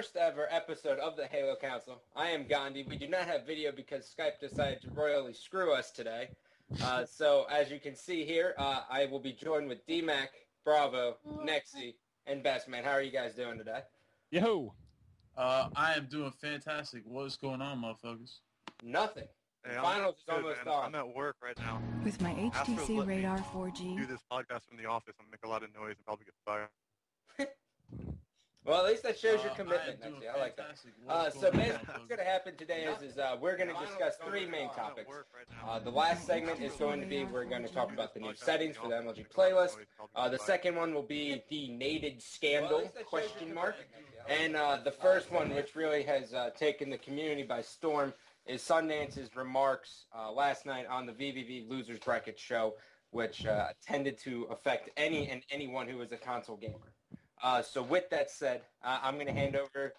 first ever episode of the Halo Council. I am Gandhi. We do not have video because Skype decided to royally screw us today. So as you can see here, I will be joined with D-Mac, Bravo, Nexi, and Bestman. How are you guys doing today? Yo! I am doing fantastic. What's going on, motherfuckers? Nothing. Hey, Finals is almost done. I'm at work right now. With my HTC Radar 4G. Do this podcast from the office. I'm going to make a lot of noise and probably get fired. Well, at least that shows your commitment, Nexi. I like that. So basically what's going to happen today is we're going to discuss three main topics. The last segment is going to be, we're going to talk about the new settings for the MLG playlist. The second one will be the Naded scandal, question mark. And the first one, which really has taken the community by storm, is Sundance's remarks last night on the VVV Losers Bracket show, which tended to affect anyone who is a console gamer. So with that said, I'm going to hand over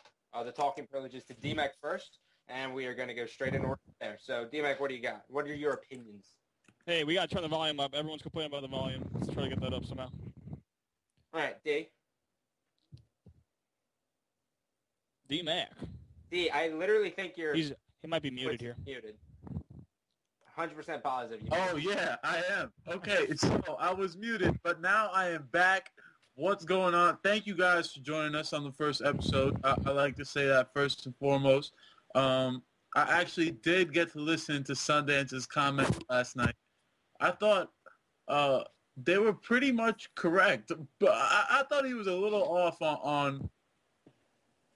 the talking privileges to D-Mac first, and we are going to go straight in order there. So D-Mac, what do you got? What are your opinions? Hey, we got to turn the volume up. Everyone's complaining about the volume. Let's try to get that up somehow. All right, D. D-Mac. D, I literally think you're... He might be muted here. Muted. 100% positive. Oh, yeah, I am. Okay, so I was muted, but now I am back. What's going on? Thank you guys for joining us on the first episode. I like to say that first and foremost. I actually did get to listen to Sundance's comments last night. I thought they were pretty much correct, but I thought he was a little off on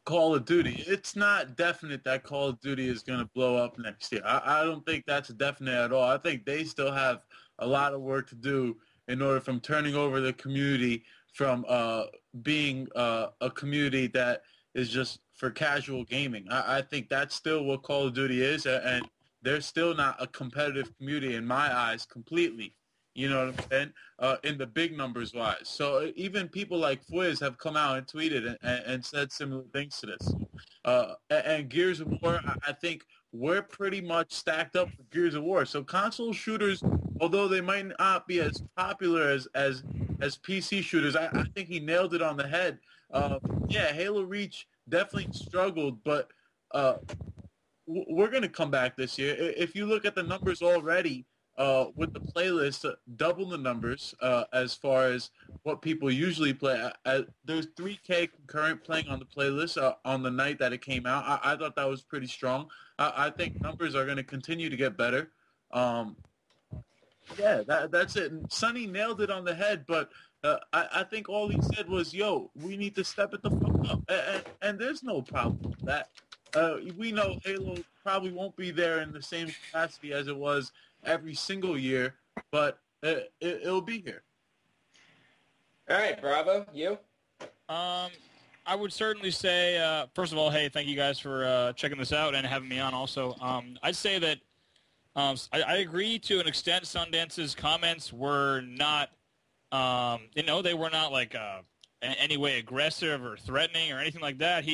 Call of Duty. It's not definite that Call of Duty is going to blow up next year. I don't think that's definite at all. I think they still have a lot of work to do in order from turning over the community from being a community that is just for casual gaming. I think that's still what Call of Duty is, and they're still not a competitive community in my eyes completely. You know what I'm saying? In the big numbers wise. So even people like Fwiz have come out and tweeted and said similar things to this. And Gears of War, I think we're pretty much stacked up for Gears of War. So console shooters, although they might not be as popular as PC shooters, I think he nailed it on the head. Yeah, Halo Reach definitely struggled, but we're going to come back this year. If you look at the numbers already, with the playlist, double the numbers as far as what people usually play. There's 3K concurrent playing on the playlist on the night that it came out. I thought that was pretty strong. I think numbers are going to continue to get better. Yeah, that's it. And Sonny nailed it on the head, but I think all he said was, yo, we need to step it the fuck up. And there's no problem with that. We know Halo probably won't be there in the same capacity as it was every single year, but it'll be here. All right, Bravo, you? I would certainly say, first of all, hey, thank you guys for checking this out and having me on also. I'd say that I agree to an extent. Sundance's comments were not, they were not like in any way aggressive or threatening or anything like that.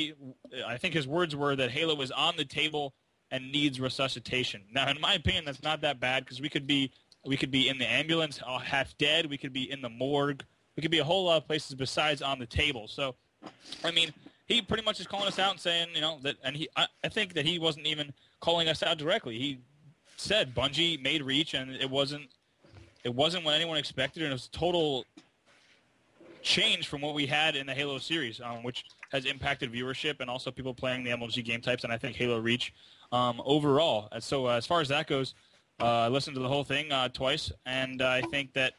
I think his words were that Halo is on the table and needs resuscitation. Now, in my opinion, that's not that bad because we could be in the ambulance, half dead. We could be in the morgue. We could be a whole lot of places besides on the table. So, I mean, he pretty much is calling us out and saying, that, and I think that he wasn't even calling us out directly. He said Bungie made Reach, and it wasn't what anyone expected, and it was a total change from what we had in the Halo series, which has impacted viewership and also people playing the MLG game types, and I think Halo Reach overall. And so as far as that goes, I listened to the whole thing twice, and I think that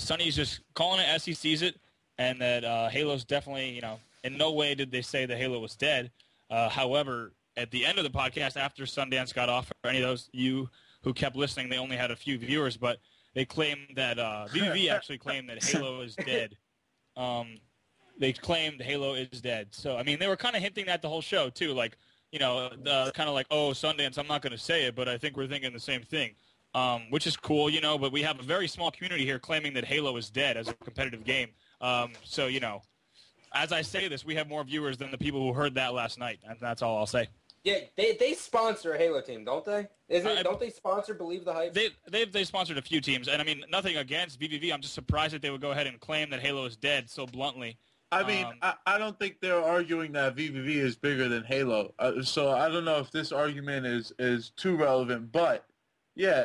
Sonny's just calling it as he sees it, and that Halo's definitely, in no way did they say that Halo was dead. However, at the end of the podcast, after Sundance got off, for any of those you who kept listening, they only had a few viewers, but they claimed that VVV actually claimed that Halo is dead. They claimed Halo is dead. So, I mean, they were kind of hinting that the whole show, too. Like, kind of like, oh, Sundance, I'm not going to say it, but I think we're thinking the same thing, which is cool, but we have a very small community here claiming that Halo is dead as a competitive game. So, as I say this, we have more viewers than the people who heard that last night, and that's all I'll say. Yeah, they sponsor a Halo team, don't they? Don't they sponsor Believe the Hype? They sponsored a few teams, and I mean, nothing against VVV. I'm just surprised that they would go ahead and claim that Halo is dead so bluntly. I mean, I don't think they're arguing that VVV is bigger than Halo. So I don't know if this argument is too relevant. But, yeah,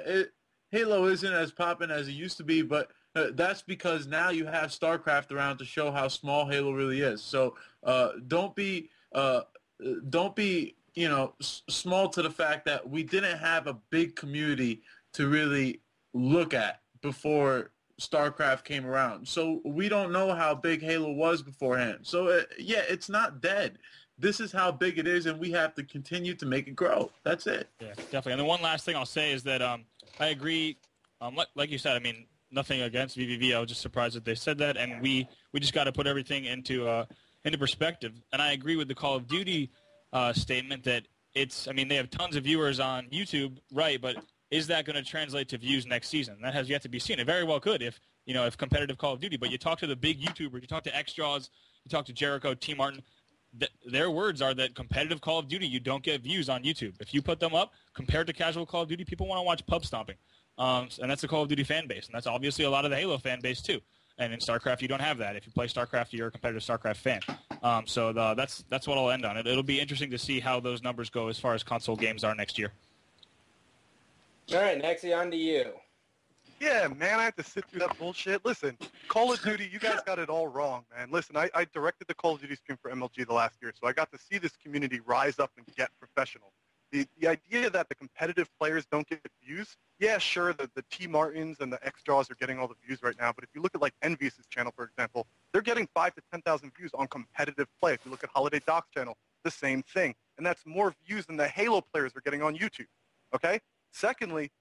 Halo isn't as popping as it used to be. But that's because now you have StarCraft around to show how small Halo really is. So don't be small to the fact that we didn't have a big community to really look at before StarCraft came around. So we don't know how big Halo was beforehand. So, yeah, it's not dead. This is how big it is, and we have to continue to make it grow. That's it. Yeah, definitely. And the one last thing I'll say is that I agree. Like you said, I mean, nothing against VVV. I was just surprised that they said that, and we just got to put everything into perspective. And I agree with the Call of Duty statement that they have tons of viewers on YouTube, right, but is that going to translate to views next season? That has yet to be seen. It very well could if competitive Call of Duty. But you talk to the big YouTubers, you talk to Xjaws, you talk to Jericho, T. Martin, their words are that competitive Call of Duty, you don't get views on YouTube. If you put them up, compared to casual Call of Duty, people want to watch pub stomping. And that's the Call of Duty fan base. And that's obviously a lot of the Halo fan base, too. And in StarCraft, you don't have that. If you play StarCraft, you're a competitive StarCraft fan. So that's what I'll end on. It'll be interesting to see how those numbers go as far as console games are next year. All right, Nexi, on to you. Yeah, man, I have to sit through that bullshit. Listen, Call of Duty, you guys got it all wrong, man. Listen, I directed the Call of Duty stream for MLG the last year, so I got to see this community rise up and get professional. The idea that the competitive players don't get views, yeah, sure, the T. Martins and the Xjaws are getting all the views right now, but if you look at, like, Envious' channel, for example, they're getting 5,000 to 10,000 views on competitive play. If you look at Holiday Doc's channel, the same thing. And that's more views than the Halo players are getting on YouTube, okay? Secondly,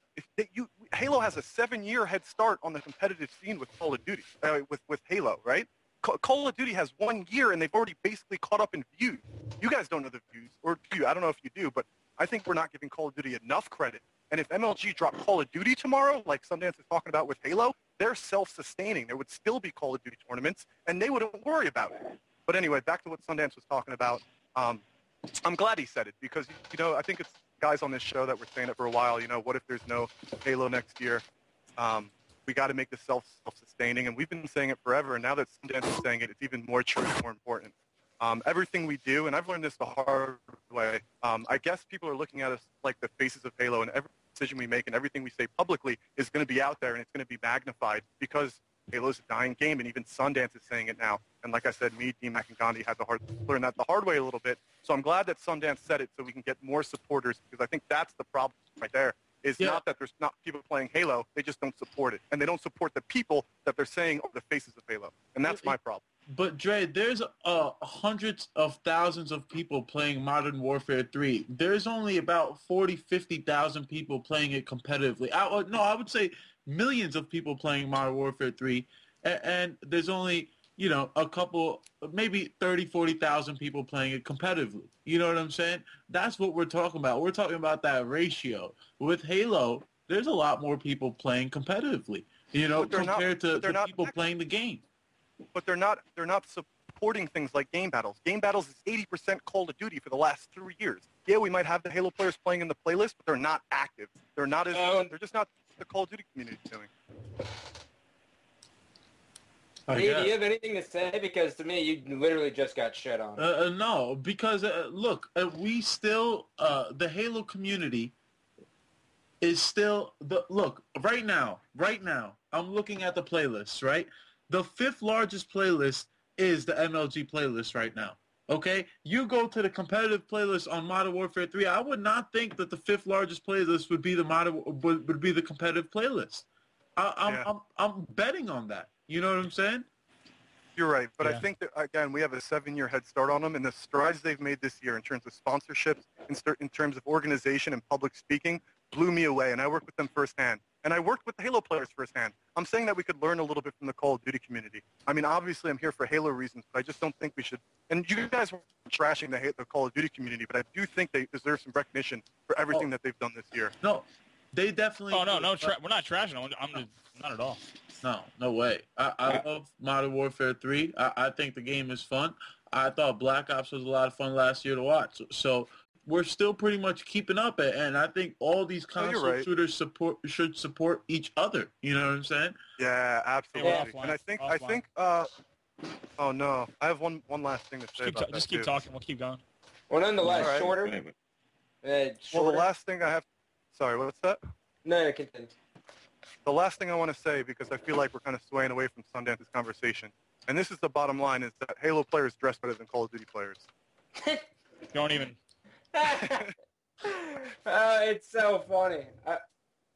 Halo has a 7-year head start on the competitive scene with Call of Duty, with Halo, right? Call of Duty has 1 year, and they've already basically caught up in views. You guys don't know the views, or do you? I don't know if you do, but I think we're not giving Call of Duty enough credit. And if MLG dropped Call of Duty tomorrow, like Sundance is talking about with Halo, they're self-sustaining. There would still be Call of Duty tournaments, and they wouldn't worry about it. But anyway, back to what Sundance was talking about. I'm glad he said it because, I think it's guys on this show that were saying it for a while. What if there's no Halo next year? We got to make this self-sustaining, and we've been saying it forever. And now that Sundance is saying it, it's even more true and more important. Everything we do, and I've learned this the hard way, I guess people are looking at us like the faces of Halo, and every decision we make and everything we say publicly is going to be out there, and it's going to be magnified because Halo's a dying game, and even Sundance is saying it now. And like I said, me, D-Mac, and Gandhi had to learn that the hard way a little bit. So I'm glad that Sundance said it so we can get more supporters, because I think that's the problem right there. It's not that there's not people playing Halo, they just don't support it. And they don't support the people that they're saying are the faces of Halo. And that's my problem. But, Dre, there's hundreds of thousands of people playing Modern Warfare 3. There's only about 50,000 people playing it competitively. I would say millions of people playing Modern Warfare 3. And there's only, a couple, maybe 40,000 people playing it competitively. You know what I'm saying? That's what we're talking about. We're talking about that ratio. With Halo, there's a lot more people playing competitively, compared to people playing the game. But they're not supporting things like game battles. Game battles is 80% Call of Duty for the last 3 years. Yeah, we might have the Halo players playing in the playlist, but they're not active. They're just not the Call of Duty community doing. Do you have anything to say? Because to me, you literally just got shit on. No, because look, we still the Halo community is still right now. I'm looking at the playlists, right? The 5th largest playlist is the MLG playlist right now. Okay? You go to the competitive playlist on Modern Warfare 3, I would not think that the 5th largest playlist would be the competitive playlist. I'm betting on that. You know what I'm saying? You're right. But I think that, again, we have a 7-year head start on them, and the strides they've made this year in terms of sponsorships, in terms of organization and public speaking, blew me away, and I worked with them firsthand. And I worked with the Halo players firsthand. I'm saying that we could learn a little bit from the Call of Duty community. I mean, obviously, I'm here for Halo reasons, but I just don't think we should. And you guys were trashing the Call of Duty community, but I do think they deserve some recognition for everything that they've done this year. No, they definitely. Oh no, we're not trashing them. Not at all. No way. I love Modern Warfare 3. I think the game is fun. I thought Black Ops was a lot of fun last year to watch. So we're still pretty much keeping up, and I think all these console shooters should support each other. You know what I'm saying? Yeah, absolutely. Yeah, and I think Oh no, I have one last thing to say about that. Just keep talking. We'll keep going. Well, nonetheless, right. shorter. Well, the last thing I have. Sorry, what's that? No, continue. The last thing I want to say, because I feel like we're kind of swaying away from Sundance's conversation, and this is the bottom line, is that Halo players dress better than Call of Duty players. Don't even. It's so funny.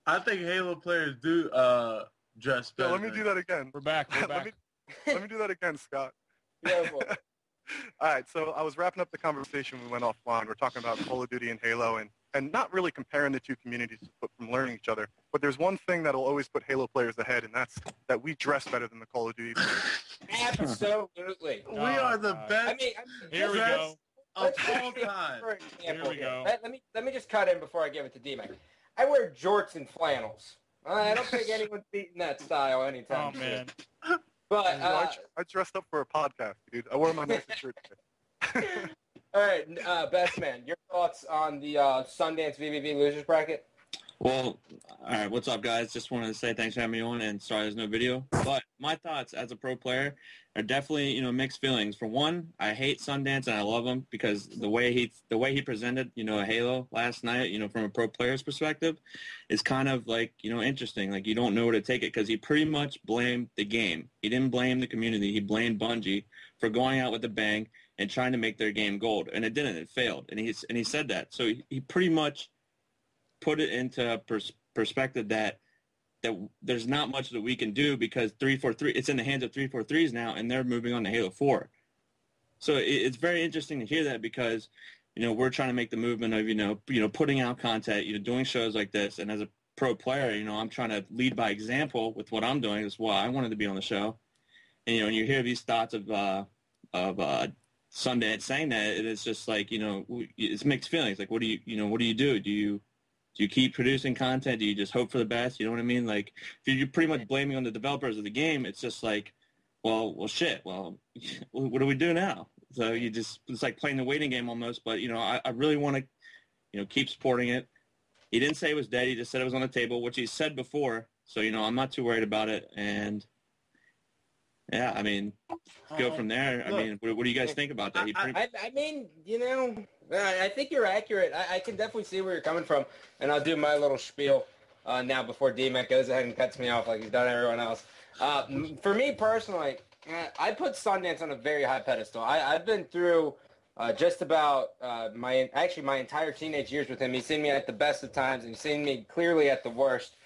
I think Halo players do dress better. So let me do that again. We're back. let me do that again, Scott. Go for it. All right, so I was wrapping up the conversation. We went offline. We're talking about Call of Duty and Halo, and not really comparing the two communities from learning each other. But there's one thing that'll always put Halo players ahead, and that's that we dress better than the Call of Duty players. Absolutely. We are the best. I mean, Here we go. Of all time. For example, Here we go. Let me just cut in before I give it to D-Mac. I wear jorts and flannels. I don't think anyone's beating that style anytime Oh, man. But I dressed up for a podcast, dude. I wore my nicest shirt today. all right, best man, your thoughts on the Sundance VVV losers bracket? Well, all right, what's up, guys? Just wanted to say thanks for having me on, and sorry there's no video. But my thoughts as a pro player are definitely, mixed feelings. For one, I hate Sundance, and I love him because the way he presented, Halo last night, from a pro player's perspective, is kind of like, interesting. Like, you don't know where to take it because he pretty much blamed the game. He didn't blame the community. He blamed Bungie for going out with a bang and trying to make their game gold, and it didn't. It failed, and he said that. So he pretty much put it into perspective that there's not much that we can do because 343 it's in the hands of 343s now, and they're moving on to Halo 4. So it's very interesting to hear that because we're trying to make the movement of putting out content, doing shows like this, and as a pro player, I'm trying to lead by example with what I'm doing. That's why I wanted to be on the show. And and you hear these thoughts of Sundance saying that, it's just like it's mixed feelings. Like, what do you do? Do you keep producing content? Do you just hope for the best? You know what I mean? Like, if you're pretty much blaming on the developers of the game, it's just like, well, shit. Well, what do we do now? So it's like playing the waiting game almost. But, I really want to, keep supporting it. He didn't say it was dead. He just said it was on the table, which he said before. So, I'm not too worried about it. And, yeah, I mean, go from there. Look, I mean, what do you guys think about that? I think you're accurate. I can definitely see where you're coming from, and I'll do my little spiel now before D-Mac goes ahead and cuts me off like he's done everyone else. For me personally, I put Sundance on a very high pedestal. I've been through just about my entire teenage years with him. He's seen me at the best of times, and he's seen me clearly at the worst.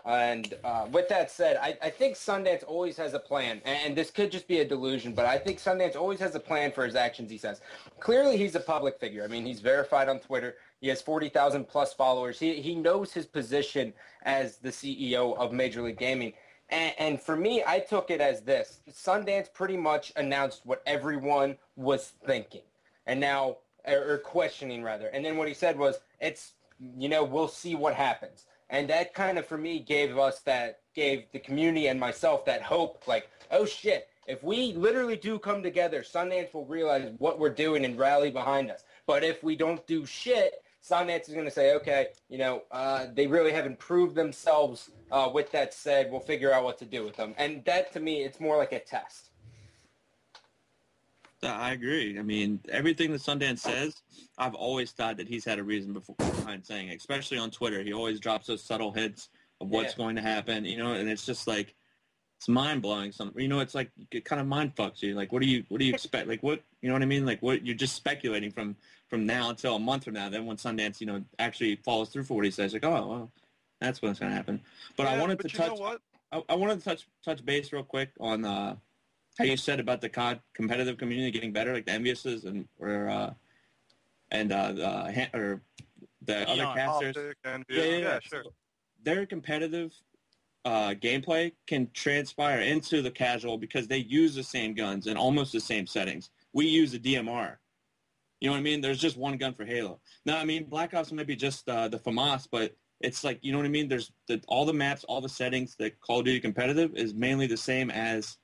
And with that said, I think Sundance always has a plan, and this could just be a delusion, but I think Sundance always has a plan for his actions, he says. Clearly, he's a public figure. I mean, he's verified on Twitter. He has 40,000 plus followers. He knows his position as the CEO of Major League Gaming. And for me, I took it as this. Sundance pretty much announced what everyone was thinking, and now, or questioning rather. And then what he said was, we'll see what happens. And that kind of, for me, gave the community and myself that hope, like, oh shit, if we literally do come together, Sundance will realize what we're doing and rally behind us. But if we don't do shit, Sundance is going to say, okay, they really haven't proved themselves. With that said, we'll figure out what to do with them. And that, to me, it's more like a test. I agree. I mean, everything that Sundance says, I've always thought that he's had a reason behind saying it, especially on Twitter. He always drops those subtle hints of what's going to happen, and it's just like, it's mind-blowing. It's like, it kind of mind fucks you. Like, what do you expect? Like, what, you know what I mean? Like, what, you're just speculating from now until a month from now. Then when Sundance, actually follows through for what he says, like, oh, well, that's what's going to happen. But I wanted to touch, I wanted to touch base real quick on, how you said about the COD competitive community getting better, like the Enviouses or the other casters. Yeah, sure. So their competitive gameplay can transpire into the casual because they use the same guns and almost the same settings. We use a DMR. You know what I mean? There's just one gun for Halo. Now, I mean, Black Ops might be just the FAMAS, but it's like, you know what I mean? There's all the maps, all the settings that Call of Duty competitive is mainly the same as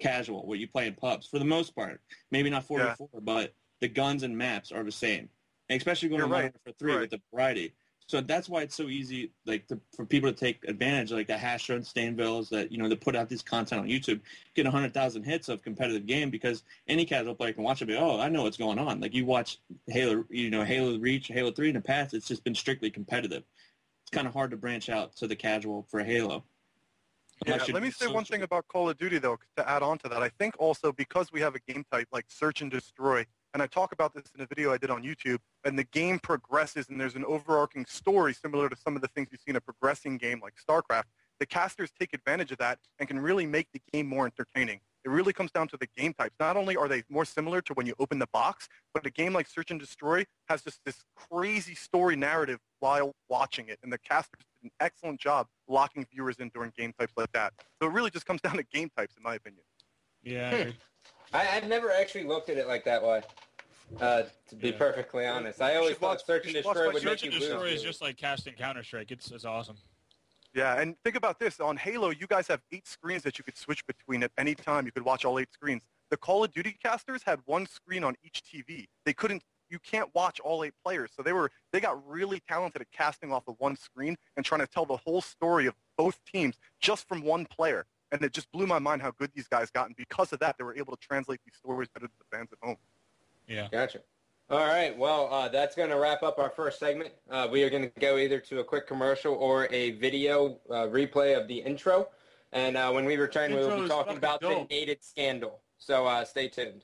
casual, what you play in pubs, for the most part. Maybe not 44, but the guns and maps are the same. And especially going to Modern Warfare 3 with the variety. So that's why it's so easy, like, for people to take advantage, like the Hasher and Stainvilles that, they put out this content on YouTube, get 100,000 hits of competitive game because any casual player can watch it and be, oh, I know what's going on. Like, you watch Halo, Halo Reach, Halo 3 in the past, it's just been strictly competitive. It's kind of hard to branch out to the casual for Halo. Yeah, let me say one thing about Call of Duty, though, to add on to that. I think also because we have a game type like Search and Destroy, and I talk about this in a video I did on YouTube, and the game progresses and there's an overarching story similar to some of the things you see in a progressing game like StarCraft, the casters take advantage of that and can really make the game more entertaining. It really comes down to the game types. Not only are they more similar to when you open the box, but a game like Search and Destroy has just this crazy story narrative while watching it, and the casters did an excellent job locking viewers in during game types like that. So it really just comes down to game types, in my opinion. Yeah. I've never actually looked at it like that way, to be perfectly honest. I always thought Search and Destroy would make you lose. Search and Destroy is just like casting Counter-Strike. It's awesome. Yeah, and think about this. On Halo, you guys have 8 screens that you could switch between at any time. You could watch all 8 screens. The Call of Duty casters had 1 screen on each TV. You can't watch all 8 players. So they got really talented at casting off of 1 screen and trying to tell the whole story of both teams just from 1 player. And it just blew my mind how good these guys got. And because of that, they were able to translate these stories better to the fans at home. Yeah. Gotcha. All right. Well, that's going to wrap up our first segment. We are going to go either to a quick commercial or a video replay of the intro. And when we return, we will be talking about the Naded scandal. So stay tuned.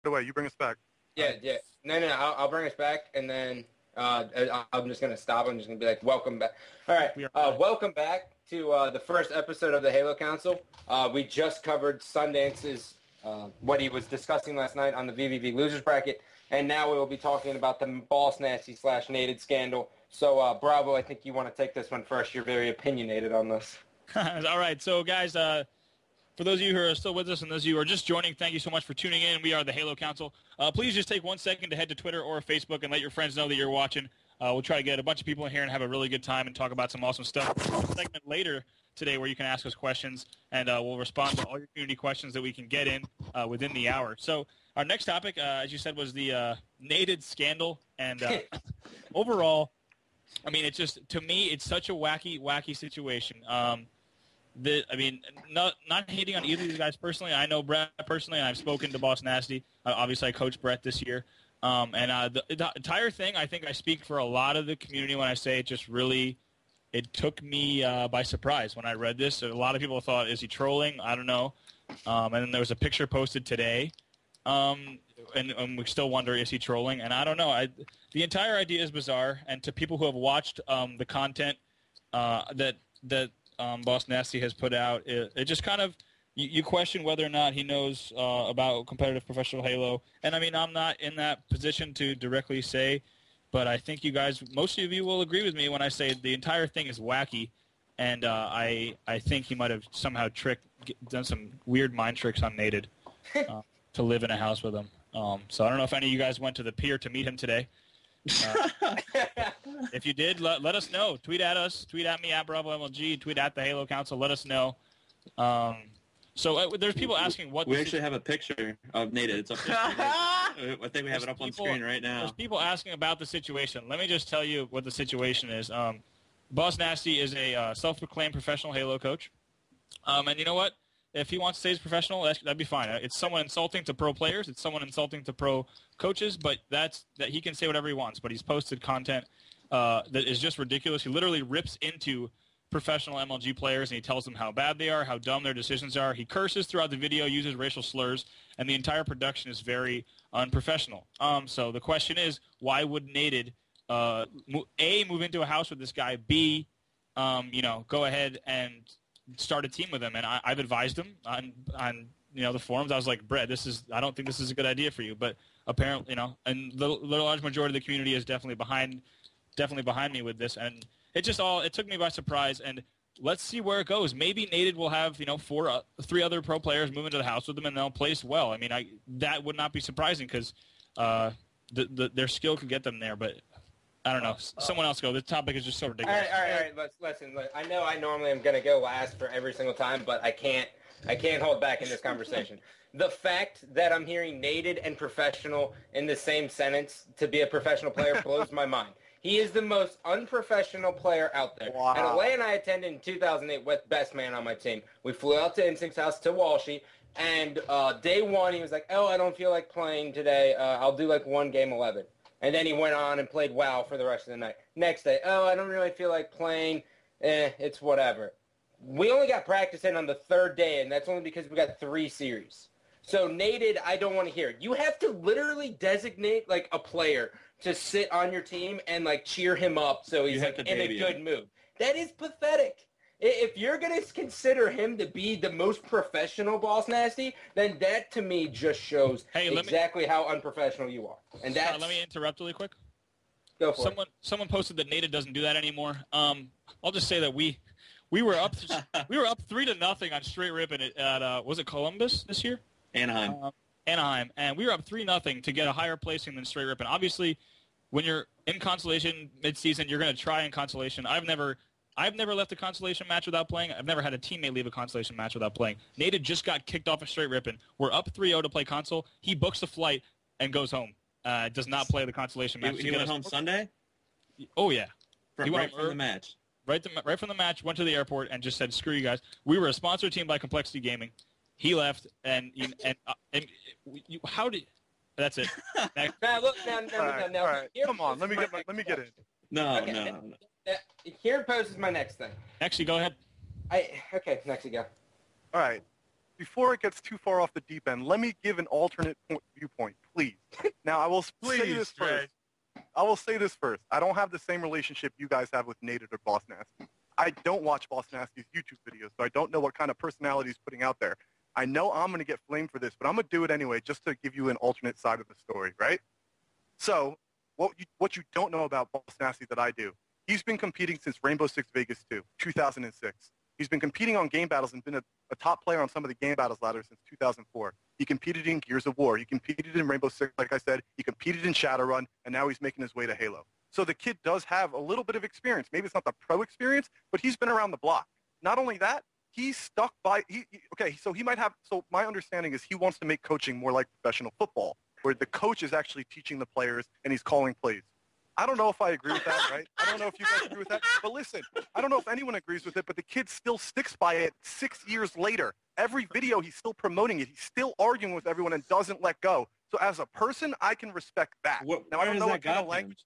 By the way, you bring us back. Yeah. No, I'll bring us back, and then I'm just going to stop. I'm just going to be like, welcome back. All right, welcome back to the first episode of the Halo Council. We just covered Sundance's, what he was discussing last night on the VVV Losers Bracket, and now we will be talking about the BossNasti / Naded scandal. So, Bravo, I think you want to take this one first. You're very opinionated on this. All right, so guys, for those of you who are still with us and those of you who are just joining, thank you so much for tuning in. We are the Halo Council. Please just take 1 second to head to Twitter or Facebook and let your friends know that you're watching. We'll try to get a bunch of people in here and have a really good time and talk about some awesome stuff. We'll have a segment later today where you can ask us questions, and we'll respond to all your community questions that we can get in within the hour. So our next topic, as you said, was the Naded scandal. And overall, I mean, to me, it's such a wacky situation. Not hating on either of these guys personally. I know Brett personally, and I've spoken to BossNasti. Obviously, I coached Brett this year. The entire thing, I think I speak for a lot of the community when I say it took me by surprise when I read this. A lot of people thought, is he trolling? I don't know. And then there was a picture posted today. And we still wonder, is he trolling? And I don't know. The entire idea is bizarre. And to people who have watched the content that BossNasti has put out, it just kind of, you question whether or not he knows about competitive professional Halo. And I mean, I'm not in that position to directly say, but I think you guys, most of you will agree with me when I say the entire thing is wacky. And I think he might have somehow done some weird mind tricks on Naded to live in a house with him. So I don't know if any of you guys went to the pier to meet him today. If you did, let us know. Tweet at us. Tweet at me at BravoMLG. Tweet at the Halo Council. Let us know. So there's people asking what... We actually have a picture of Naded. It's up there. I think we have it up on screen right now. There's people asking about the situation. Let me just tell you what the situation is. BossNasti is a self-proclaimed professional Halo coach. And you know what? If he wants to say he's professional, that'd be fine. It's someone insulting to pro players. It's someone insulting to pro coaches. But that he can say whatever he wants. But he's posted content that is just ridiculous. He literally rips into professional MLG players, and he tells them how bad they are, how dumb their decisions are. He curses throughout the video, uses racial slurs, and the entire production is very unprofessional. So the question is, why would Naded A, move into a house with this guy, B, go ahead and start a team with him? And I've advised him on the forums. I was like, Brett, I don't think this is a good idea for you. But apparently, and the large majority of the community is definitely behind me with this. And it took me by surprise. And let's see where it goes. Maybe Naded will have, 3 other pro players move into the house with them, and they'll place well. I mean, that would not be surprising because their skill could get them there. But I don't know. Someone else go. This topic is just so ridiculous. All right. Listen. I know I normally am going to go last for every single time, but I can't hold back in this conversation. The fact that I'm hearing Naded and professional in the same sentence to be a professional player blows my mind. He is the most unprofessional player out there. Wow. And Alay and I attended in 2008 with best man on my team. We flew out to Instinct's house to Walshy, and day one he was like, I don't feel like playing today. I'll do like one game 11. And then he went on and played WoW for the rest of the night. Next day, I don't really feel like playing. It's whatever. We only got practice in on the 3rd day, and that's only because we got 3 series. So Naded, I don't want to hear it. You have to literally designate like a player to sit on your team and like cheer him up so he's like in a good mood. That is pathetic. If you're going to consider him to be the most professional BossNasti, then that to me just shows exactly how unprofessional you are. And that's... let me interrupt really quick. Go for it. Someone posted that Naded doesn't do that anymore. I'll just say that we were up 3-0 on straight ripping at was it Columbus this year? Anaheim, and we were up 3-0 to get a higher placing than straight ripping. Obviously, when you're in consolation mid-season, you're going to try in consolation. I've never left a consolation match without playing. I've never had a teammate leave a consolation match without playing. Naded just got kicked off a straight ripping. We're up 3-0 to play console. He books a flight and goes home. Does not play the consolation match. He went home Sunday? Oh, yeah. Right from the match. Right from the match, went to the airport and just said, screw you guys. We were a sponsored team by Complexity Gaming. He left, and how did... That's it. Now, look, now. All right. Come on, let me get in. No. Here poses my next thing. Nexy, go ahead. Okay, Nexy, go. All right. Before it gets too far off the deep end, let me give an alternate viewpoint, please. Now, I will say this first. I don't have the same relationship you guys have with Naded or BossNasti. I don't watch BossNasti's YouTube videos, so I don't know what kind of personality he's putting out there. I know I'm going to get flamed for this, but I'm going to do it anyway just to give you an alternate side of the story, right? So what you don't know about BossNasti that I do, he's been competing since Rainbow Six Vegas 2, 2006. He's been competing on game battles and been a top player on some of the game battles ladder since 2004. He competed in Gears of War. He competed in Rainbow Six, like I said. He competed in Shadowrun, and now he's making his way to Halo. So the kid does have a little bit of experience. Maybe it's not the pro experience, but he's been around the block. Not only that, he's stuck by so my understanding is he wants to make coaching more like professional football, where the coach is actually teaching the players and he's calling plays. I don't know if I agree with that, right? I don't know if you guys agree with that. But listen, I don't know if anyone agrees with it, but the kid still sticks by it 6 years later. Every video, he's still promoting it. He's still arguing with everyone and doesn't let go. So as a person, I can respect that. Now, I don't know what kind of language.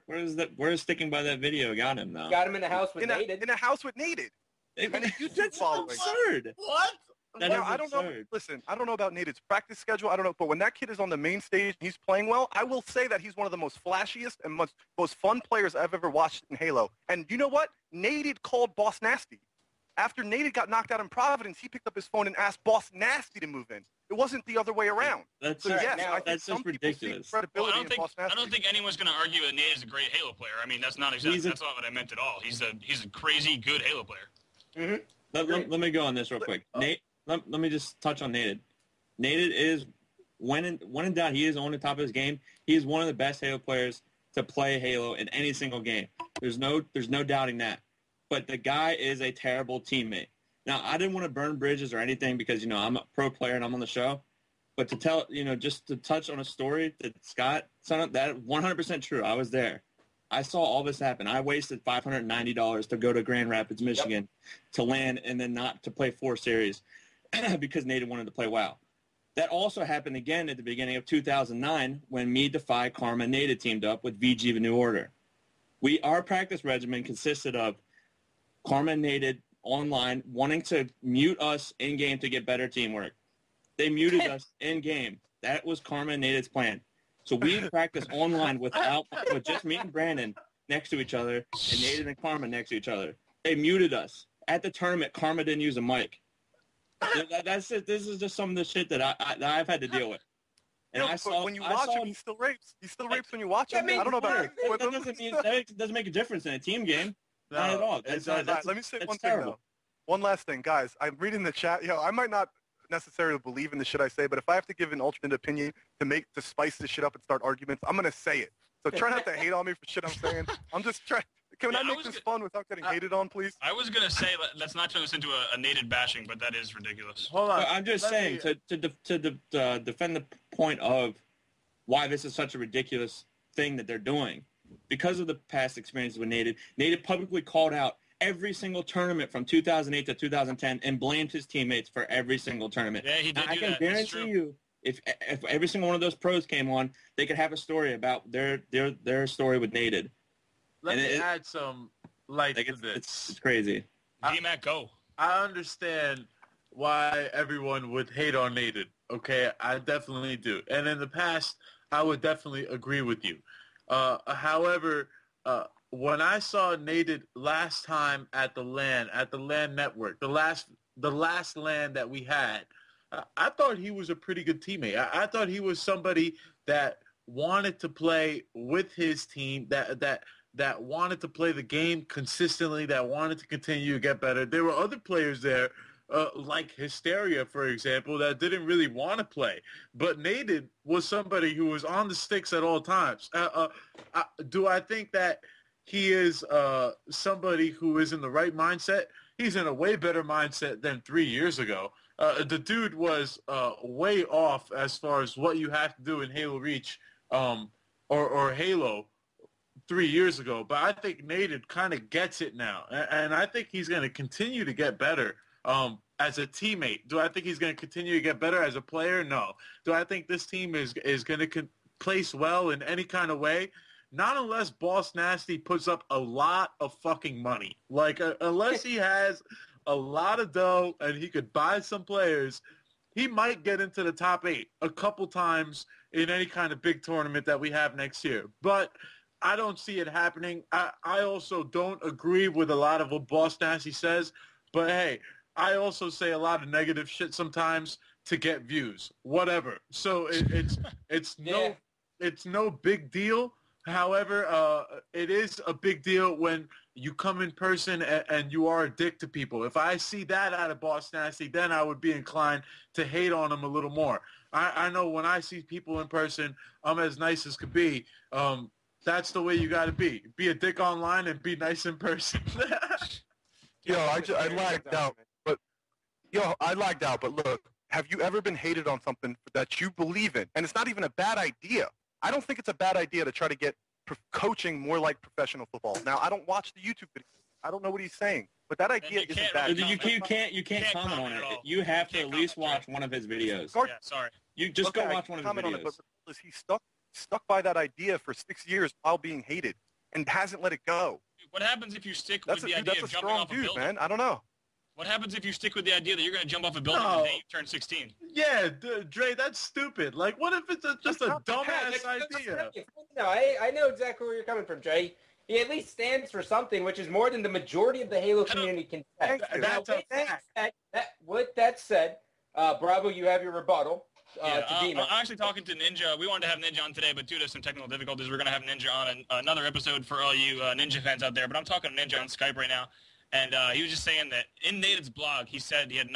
Where's sticking by that video got him, though? Got him in the house with Naded. In a house with Naded. That's absurd. What? I don't know. Listen, I don't know about Naded's practice schedule. I don't know. But when that kid is on the main stage and he's playing well, I will say that he's one of the most flashiest and most fun players I've ever watched in Halo. And you know what? Naded called BossNasti. After Naded got knocked out in Providence, he picked up his phone and asked BossNasti to move in. It wasn't the other way around. That's just ridiculous. I don't think anyone's going to argue that Naded is a great Halo player. I mean, that's not what I meant at all. He's a crazy good Halo player. Mm-hmm. Let me go on this real quick. Nate, let me just touch on Naded. Naded is, when in doubt, he is on the top of his game. He is one of the best Halo players to play Halo in any single game. There's no doubting that. But the guy is a terrible teammate. Now, I didn't want to burn bridges or anything because, I'm a pro player and I'm on the show. But to tell, just to touch on a story that Scott sent up, that 100% true. I was there. I saw all this happen. I wasted $590 to go to Grand Rapids, Michigan to land and then not to play 4 series. because Naded wanted to play WoW. That also happened again at the beginning of 2009 when me, Defy, Karma, and Naded teamed up with VG The New Order. Our practice regimen consisted of Karma and Naded online wanting to mute us in-game to get better teamwork. They muted us in-game. That was Karma and Naded's plan. So we practiced online with just me and Brandon next to each other and Naded and Karma next to each other. They muted us. At the tournament, Karma didn't use a mic. That's it. This is just some of the shit that I've had to deal with. And when you watch him, he still rapes. He still rapes when you watch him. I don't know about it. That doesn't make a difference in a team game. No, not at all. Let me say one thing, though. One last thing, guys. I'm reading the chat. I might not necessarily believe in the shit I say, but if I have to give an alternate opinion to spice this shit up and start arguments, I'm going to say it. So try not to hate on me for shit I'm saying. I'm just trying. Can I make this fun without getting hated on, please? I was going to say, let's not turn this into a Naded bashing, but that is ridiculous. Hold on. I'm just saying, to defend the point of why this is such a ridiculous thing that they're doing. Because of the past experiences with Naded, Naded publicly called out every single tournament from 2008 to 2010 and blamed his teammates for every single tournament. Yeah, he did do that. I can guarantee you, if every single one of those pros came on, they could have a story about their story with Naded. Let me add some light to this. It's crazy. DMAC, go. I understand why everyone would hate on Naded. Okay, I definitely do. And in the past, I would definitely agree with you. However, when I saw Naded last time at the LAN network, the last LAN that we had, I thought he was a pretty good teammate. I thought he was somebody that wanted to play with his team, that wanted to play the game consistently, that wanted to continue to get better. There were other players there, like Hysteria, for example, that didn't really want to play. But Naded was somebody who was on the sticks at all times. Do I think that he is somebody who is in the right mindset? He's in a way better mindset than 3 years ago. The dude was way off as far as what you have to do in Halo Reach or Halo 3 years ago, but I think Naded kind of gets it now, and I think he's going to continue to get better as a teammate. Do I think he's going to continue to get better as a player? No. Do I think this team is going to place well in any kind of way? Not unless BossNasti puts up a lot of fucking money. Like, unless he has a lot of dough and he could buy some players, he might get into the top 8 a couple times in any kind of big tournament that we have next year. But I don't see it happening. I also don't agree with a lot of what BossNasti says, but hey, I also say a lot of negative shit sometimes to get views, whatever. So it's no big deal. However, it is a big deal when you come in person and you are a dick to people. If I see that out of BossNasti, then I would be inclined to hate on him a little more. I know when I see people in person, I'm as nice as could be. That's the way you got to be. Be a dick online and be nice in person. I lagged out. But look, have you ever been hated on something that you believe in? And it's not even a bad idea. I don't think it's a bad idea to try to get coaching more like professional football. Now, I don't watch the YouTube videos. I don't know what he's saying. But that idea isn't bad. You can't comment on it. You have to at least watch one of his videos. Yeah, sorry. You just go watch one of his videos. But he's stuck by that idea for 6 years while being hated and hasn't let it go. What happens if you stick with the idea of jumping off a building? Man. I don't know. What happens if you stick with the idea that you're going to jump off a building the day you turn 16? Yeah, Dre, that's stupid. Like, what if it's just a dumbass idea? No, I know exactly where you're coming from, Dre. He at least stands for something, which is more than the majority of the Halo community can say. With that said, Bravo, you have your rebuttal. I'm actually talking to Ninja. We wanted to have Ninja on today, but due to some technical difficulties, we're going to have Ninja on another episode for all you Ninja fans out there. But I'm talking to Ninja on Skype right now, and he was just saying that in Naded's blog, he said he had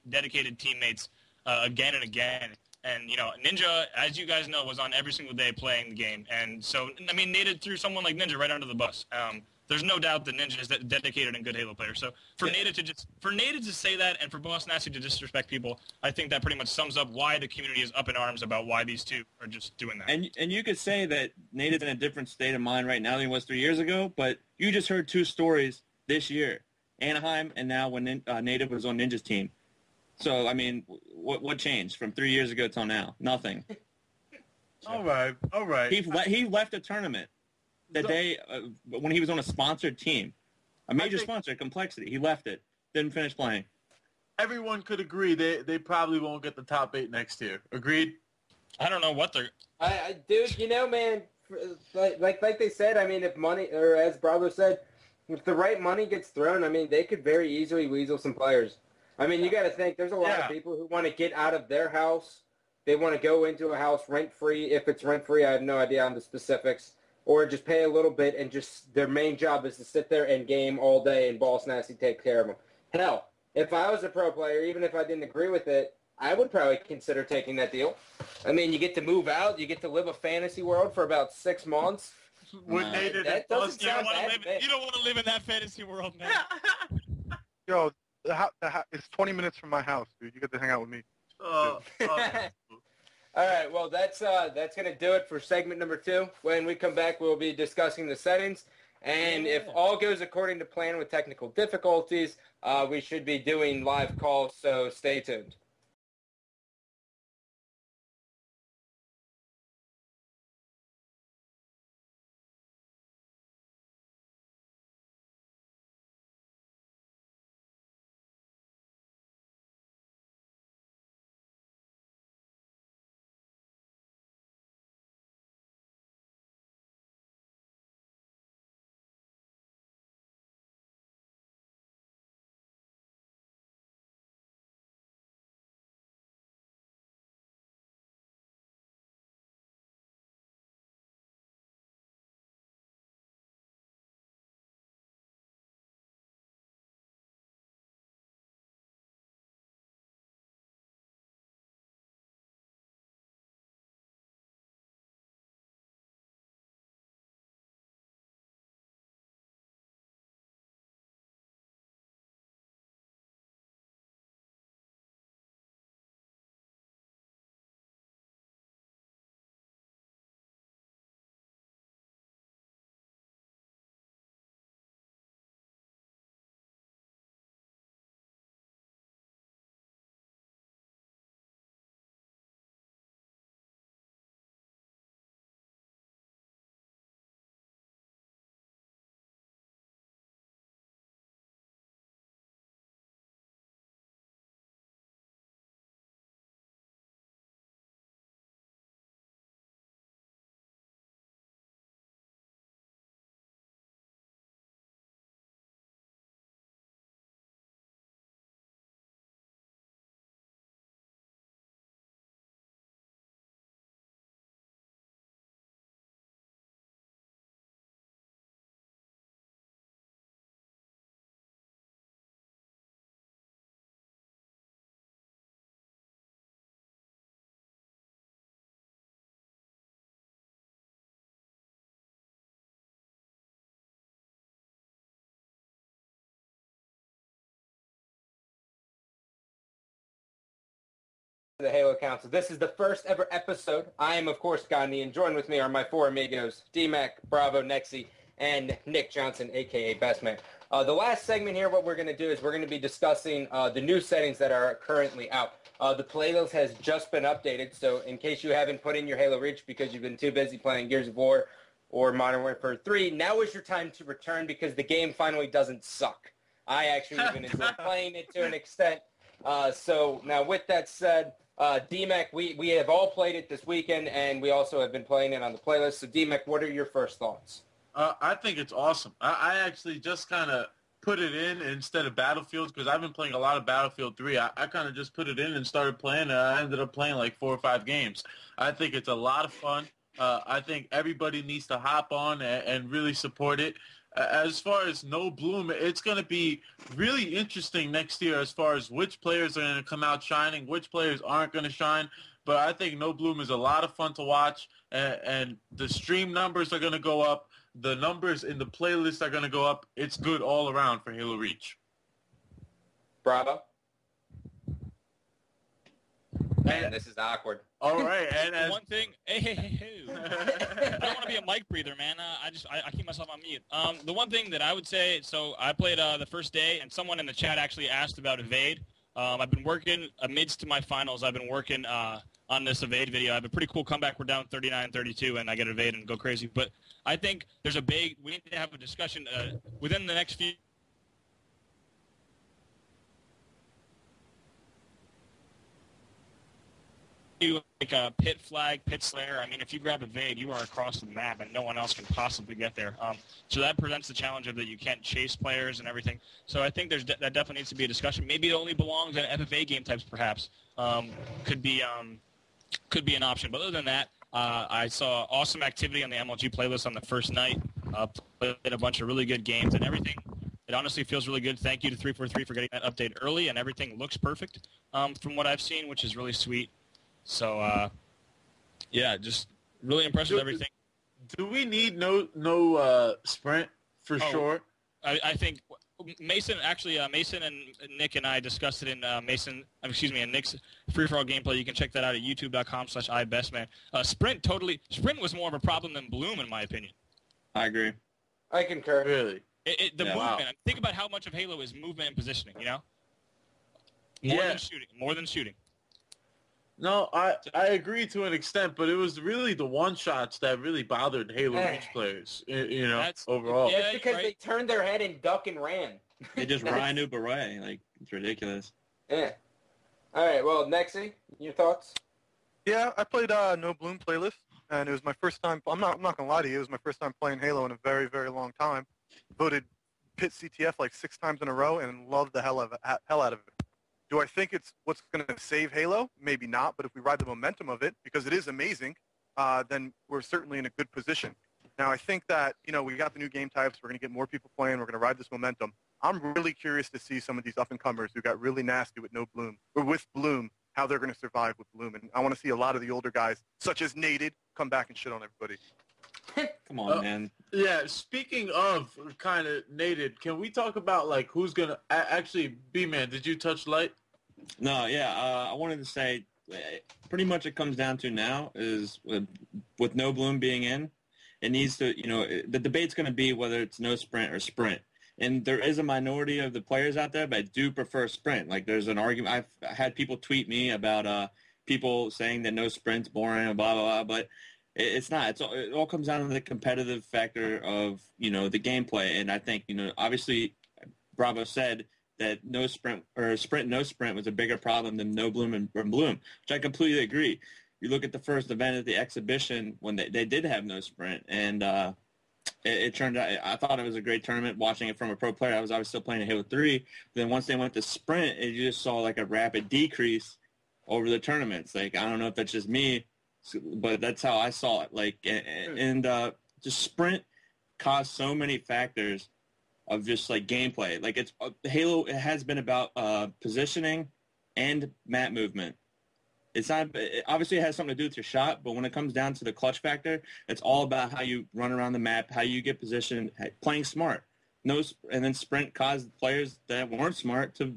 dedicated teammates again and again. And, Ninja, as you guys know, was on every single day playing the game. And so, Naded threw someone like Ninja right under the bus. There's no doubt that Ninja is a dedicated and good Halo player. So for Naded to say that and for BossNasti to disrespect people, I think that pretty much sums up why the community is up in arms about why these two are just doing that. And you could say that Naded's in a different state of mind right now than he was 3 years ago, but you just heard two stories this year. Anaheim and now when Naded was on Ninja's team. So, I mean, what changed from 3 years ago till now? Nothing. All right. He left a tournament the day when he was on a sponsored team, a major sponsor, Complexity. He left it, didn't finish playing. Everyone could agree they probably won't get the top 8 next year. Agreed? I don't know what they're... Dude, you know, man, like they said, I mean, if money, or as Bravo said, if the right money gets thrown, I mean, they could very easily weasel some players. I mean, you got to think, there's a lot of people who want to get out of their house. They want to go into a house rent-free. If it's rent-free, I have no idea on the specifics. Or just pay a little bit and just their main job is to sit there and game all day and BossNasti take care of them. Hell, if I was a pro player, even if I didn't agree with it, I would probably consider taking that deal. I mean, you get to move out. You get to live a fantasy world for about 6 months. That doesn't sound bad. You don't want to live in that fantasy world, man. Yo, it's 20 minutes from my house, dude. You get to hang out with me. All right, well, that's going to do it for segment number 2. When we come back, we'll be discussing the settings. And if all goes according to plan with technical difficulties, we should be doing live calls, so stay tuned. The Halo Council. This is the first ever episode. I am, of course, Gandhi, and joined with me are my 4 amigos, D-Mac, Bravo, Nexi, and Nick Johnson, a.k.a. Bestman. The last segment here, what we're going to do is we're going to be discussing the new settings that are currently out. The playlist has just been updated, so in case you haven't put in your Halo Reach because you've been too busy playing Gears of War or Modern Warfare 3, now is your time to return because the game finally doesn't suck. I actually even enjoy playing it to an extent. So now with that said, D-Mac, we have all played it this weekend, and we also have been playing it on the playlist. So D-Mac, what are your first thoughts? I think it's awesome. I actually just kind of put it in instead of Battlefield because I've been playing a lot of Battlefield 3. I kind of just put it in and started playing, and I ended up playing like 4 or 5 games. I think it's a lot of fun. I think everybody needs to hop on and really support it. As far as No Bloom, it's going to be really interesting next year as far as which players are going to come out shining, which players aren't going to shine. But I think No Bloom is a lot of fun to watch, and the stream numbers are going to go up. The numbers in the playlist are going to go up. It's good all around for Halo Reach. Bravo. Man, this is awkward. All right, and one thing, hey. I don't want to be a mic breather, man. I keep myself on mute. The one thing that I would say, so I played the first day, and someone in the chat actually asked about Evade. I've been working amidst my finals. I've been working on this evade video. I have a pretty cool comeback. We're down 39-32, and I get evade and go crazy. But I think there's we need to have a discussion within the next few. Like a pit flag, pit slayer. I mean, if you grab evade, you are across the map, and no one else can possibly get there. So that presents the challenge of that you can't chase players and everything. So I think that definitely needs to be a discussion. Maybe it only belongs in FFA game types, perhaps. Could be an option. But other than that, I saw awesome activity on the MLG playlist on the first night. Played a bunch of really good games and everything. It honestly feels really good. Thank you to 343 for getting that update early, and everything looks perfect from what I've seen, which is really sweet. So, yeah, just really impressed with everything. Do we need no sprint for sure? I think Mason and Nick and I discussed it in in Nick's free-for-all gameplay. You can check that out at youtube.com/ibestman. Sprint was more of a problem than Bloom, in my opinion. I agree. I concur. Really? The movement. Wow. Think about how much of Halo is movement and positioning, you know? More than shooting. No, I agree to an extent, but it was really the one-shots that really bothered Halo Reach players, overall. Yeah, it's because they turned their head and duck and ran. They just Rhino Beret. Like, it's ridiculous. Yeah. All right, well, Nexy, your thoughts? Yeah, I played No Bloom playlist, and it was my first time. I'm not going to lie to you. It was my first time playing Halo in a very, very long time. Voted Pit CTF like 6 times in a row and loved the hell out of it. Do I think it's what's going to save Halo? Maybe not, but if we ride the momentum of it, because it is amazing, then we're certainly in a good position. Now, I think that, we got the new game types. We're going to get more people playing. We're going to ride this momentum. I'm really curious to see some of these up-and-comers who got really nasty with no Bloom, or with Bloom, how they're going to survive with Bloom. And I want to see a lot of the older guys, such as Naded, come back and shit on everybody. Come on, man. Yeah, speaking of kind of Naded, can we talk about, like, who's going to... Actually, B-Man, did you touch light? No, yeah. I wanted to say pretty much it comes down to now is with no Bloom being in, it needs to, the debate's going to be whether it's no sprint or sprint. And there is a minority of the players out there, but I do prefer sprint. Like, there's an argument. I've had people tweet me about people saying that no sprint's boring and blah, blah, blah, but it's not. It all comes down to the competitive factor of, the gameplay. And I think, obviously Bravo said that no sprint or sprint no sprint was a bigger problem than no Bloom and Bloom, which I completely agree. You look at the first event at the exhibition when they did have no sprint, and it turned out I thought it was a great tournament watching it from a pro player. I was still playing Halo 3. Then once they went to sprint, you just saw like a rapid decrease over the tournaments. Like, I don't know if that's just me, but that's how I saw it. Like, and just sprint caused so many factors of just like gameplay. Like, it's Halo. It has been about positioning and map movement. It's not obviously it has something to do with your shot, but when it comes down to the clutch factor, it's all about how you run around the map, how you get positioned, playing smart. And then sprint caused players that weren't smart to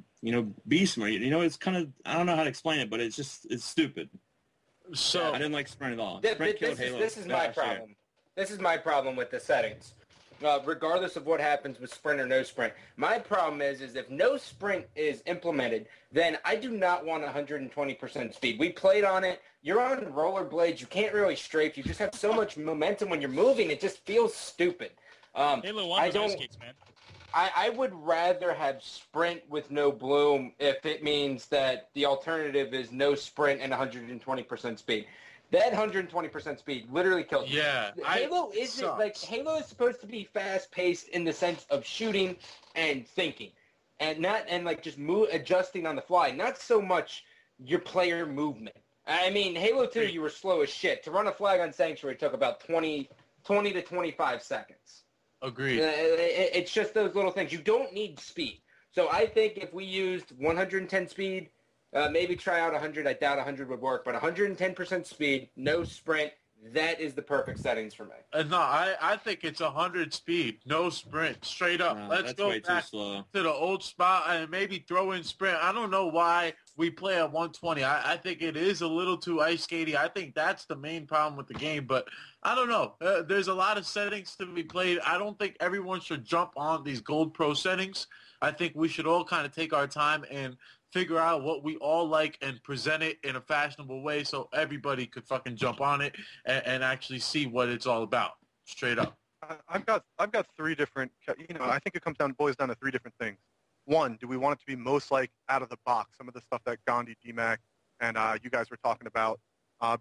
be smart. It's kind of, I don't know how to explain it, but it's stupid. So I didn't like sprint at all. This is my problem. This is my problem with the settings. Regardless of what happens with sprint or no sprint, my problem is if no sprint is implemented, then I do not want 120% speed. We played on it. You're on rollerblades. You can't really strafe. You just have so much momentum when you're moving. It just feels stupid. Halo 1 was ice skates, man. I would rather have sprint with no Bloom if it means that the alternative is no sprint and 120% speed. That 120% speed literally kills me. Yeah. Halo is supposed to be fast-paced in the sense of shooting and thinking, and just adjusting on the fly. Not so much your player movement. I mean, Halo 2, you were slow as shit. To run a flag on Sanctuary took about 20 to 25 seconds. Agreed. It's just those little things. You don't need speed. So I think if we used 110 speed, maybe try out 100. I doubt 100 would work, but 110% speed, no sprint, that is the perfect settings for me. No, I think it's 100 speed, no sprint, straight up. No, Let's go back to the old spot and maybe throw in sprint. I don't know why we play at 120. I think it is a little too ice skatey. I think that's the main problem with the game. But I don't know. There's a lot of settings to be played. I don't think everyone should jump on these Gold Pro settings. I think we should all kind of take our time and figure out what we all like and present it in a fashionable way so everybody could fucking jump on it and actually see what it's all about, straight up. I've got three different, I think it boils down to three different things. One, do we want it to be most like out of the box? Some of the stuff that Gandhi, DMAC, and you guys were talking about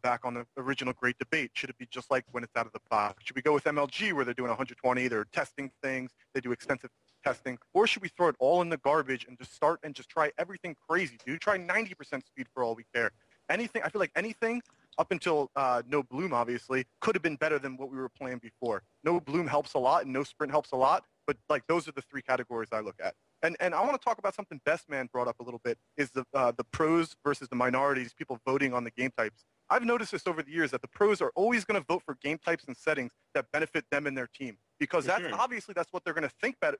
back on the original Great Debate. Should it be just like when it's out of the box? Should we go with MLG where they're doing 120, they're testing things, they do extensive testing? Or should we throw it all in the garbage and just start and just try everything crazy, dude? Try 90% speed for all we care. Anything, I feel like anything up until no bloom, obviously, could have been better than what we were playing before. No bloom helps a lot and no sprint helps a lot, but like those are the three categories I look at. And I want to talk about something Best Man brought up a little bit, is the pros versus the minorities, people voting on the game types. I've noticed this over the years that the pros are always going to vote for game types and settings that benefit them and their team, because obviously that's what they're going to think that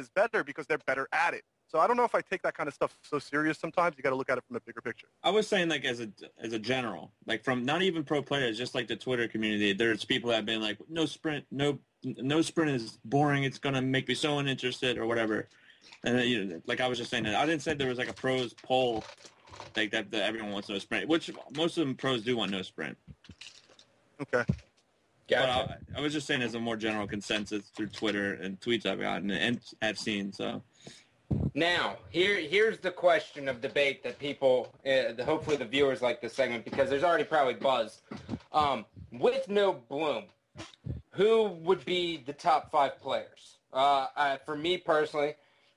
is better because they're better at it. So I don't know if I take that kind of stuff so serious sometimes. You got to look at it from a bigger picture. I was saying like as a general, like from not even pro players, just like the Twitter community, there's people that have been like, no sprint is boring. It's going to make me so uninterested or whatever. And like I was just saying that I didn't say there was like a pros poll like that everyone wants no sprint, which most of them pros do want no sprint. Okay. Gotcha. But I was just saying as a more general consensus through Twitter and tweets I've gotten and have seen. So now here's the question of debate that people, hopefully the viewers like this segment, because there's already probably buzz. With no bloom, who would be the top 5 players? For me personally,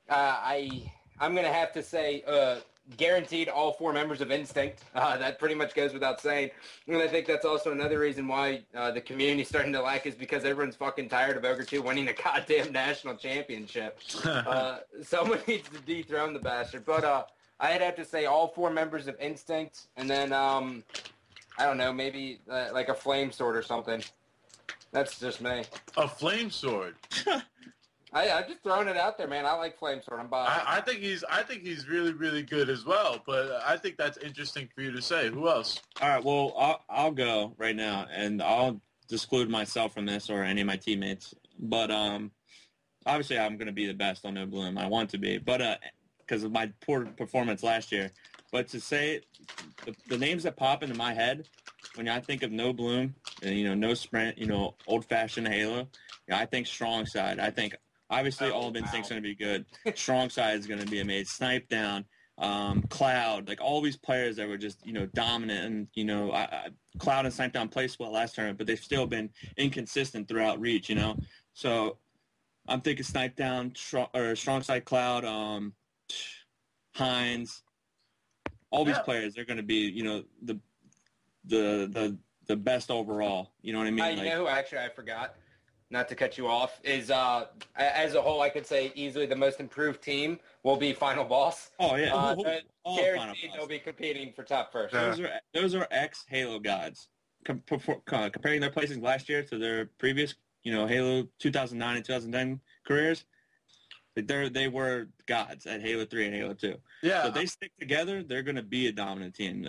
I'm going to have to say guaranteed all 4 members of Instinct. That pretty much goes without saying. And I think that's also another reason why the community's starting to lack, is because everyone's fucking tired of Ogre 2 winning a goddamn national championship. Someone needs to dethrone the bastard. But I'd have to say all 4 members of Instinct, and then, I don't know, maybe like a flame sword or something. That's just me. A flame sword? I'm just throwing it out there, man. I like Flamesword. I'm biased. I think he's really, really good as well. But I think that's interesting for you to say. Who else? All right, well, I'll go right now, and I'll exclude myself from this or any of my teammates. But obviously, I'm going to be the best on No Bloom. I want to be, but because of my poor performance last year. But to say the names that pop into my head when I think of No Bloom, and, no sprint, old-fashioned Halo, I think strong side. I think obviously all of Instinct's going to be good. Strong side is going to be amazing. Snipe Down, Cloud, like all these players that were just, dominant. And, Cloud and Snipe Down played well last tournament, but they've still been inconsistent throughout Reach, So I'm thinking Snipe Down, strong side Cloud, Hines, all these players, they're going to be, the best overall. You know what I mean? You know who actually I forgot? Not to cut you off, is as a whole, I could say easily the most improved team will be Final Boss. Oh, yeah. Guaranteed they'll be competing for top first. Those are ex-Halo gods. Comparing their placings last year to their previous, Halo 2009 and 2010 careers, they were gods at Halo 3 and Halo 2. Yeah. So if they stick together, they're going to be a dominant team.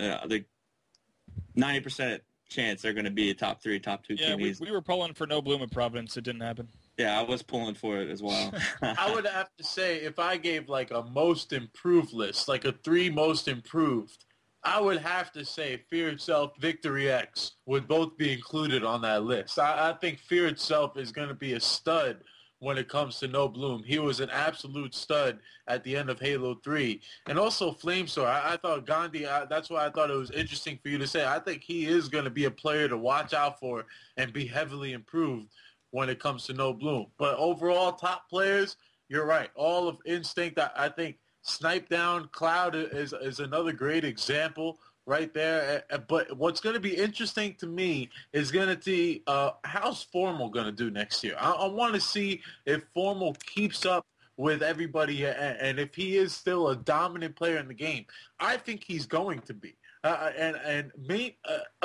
90% chance they're going to be a top 3, top 2 team. Yeah, we were pulling for No Bloom at Providence. It didn't happen. Yeah, I was pulling for it as well. I would have to say, if I gave like a most improved list, like a 3 most improved, I would have to say Fear Itself, Victory X would both be included on that list. I think Fear Itself is going to be a stud when it comes to No Bloom. He was an absolute stud at the end of Halo 3. And also Flamesword. I thought Gandhi, that's why I thought it was interesting for you to say. I think he is going to be a player to watch out for and be heavily improved when it comes to No Bloom. But overall, top players, you're right. All of Instinct, I think Snipe Down, Cloud is another great example right there. But what's going to be interesting to me is going to see how's Formal going to do next year. I want to see if Formal keeps up with everybody and if he is still a dominant player in the game. I think he's going to be.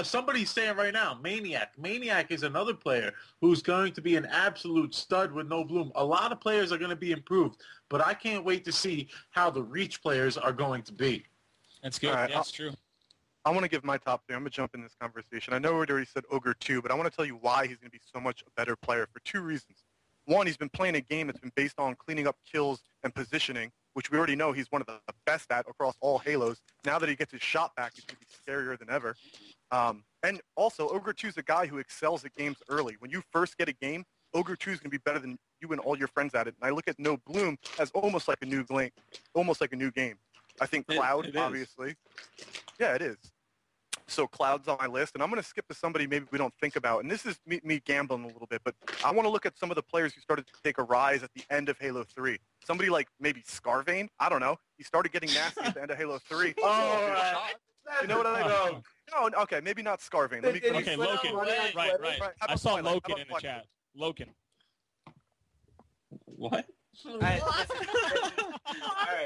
Somebody's saying right now, Maniac. Maniac is another player who's going to be an absolute stud with No Bloom. A lot of players are going to be improved, but I can't wait to see how the Reach players are going to be. That's good. Right, yeah, that's true. I want to give my top 3. I'm going to jump in this conversation. I know we already said Ogre 2, but I want to tell you why he's going to be so much a better player for 2 reasons. One, he's been playing a game that's been based on cleaning up kills and positioning, which we already know he's one of the best at across all Halos. Now that he gets his shot back, he's going to be scarier than ever. And also, Ogre 2 is a guy who excels at games early. When you first get a game, Ogre 2 is going to be better than you and all your friends at it. And I look at No Bloom as almost like a new game. I think Cloud, obviously. Yeah, it is. So Cloud's on my list, and I'm going to skip to somebody maybe we don't think about. And this is me gambling a little bit, but I want to look at some of the players who started to take a rise at the end of Halo 3. Somebody like maybe Scarvane. I don't know. He started getting nasty at the end of Halo 3. Oh, right. You know what I mean? No, okay, maybe not Scarvane. Okay, Loken. Right. I saw Loken in the chat. Loken. What? All right,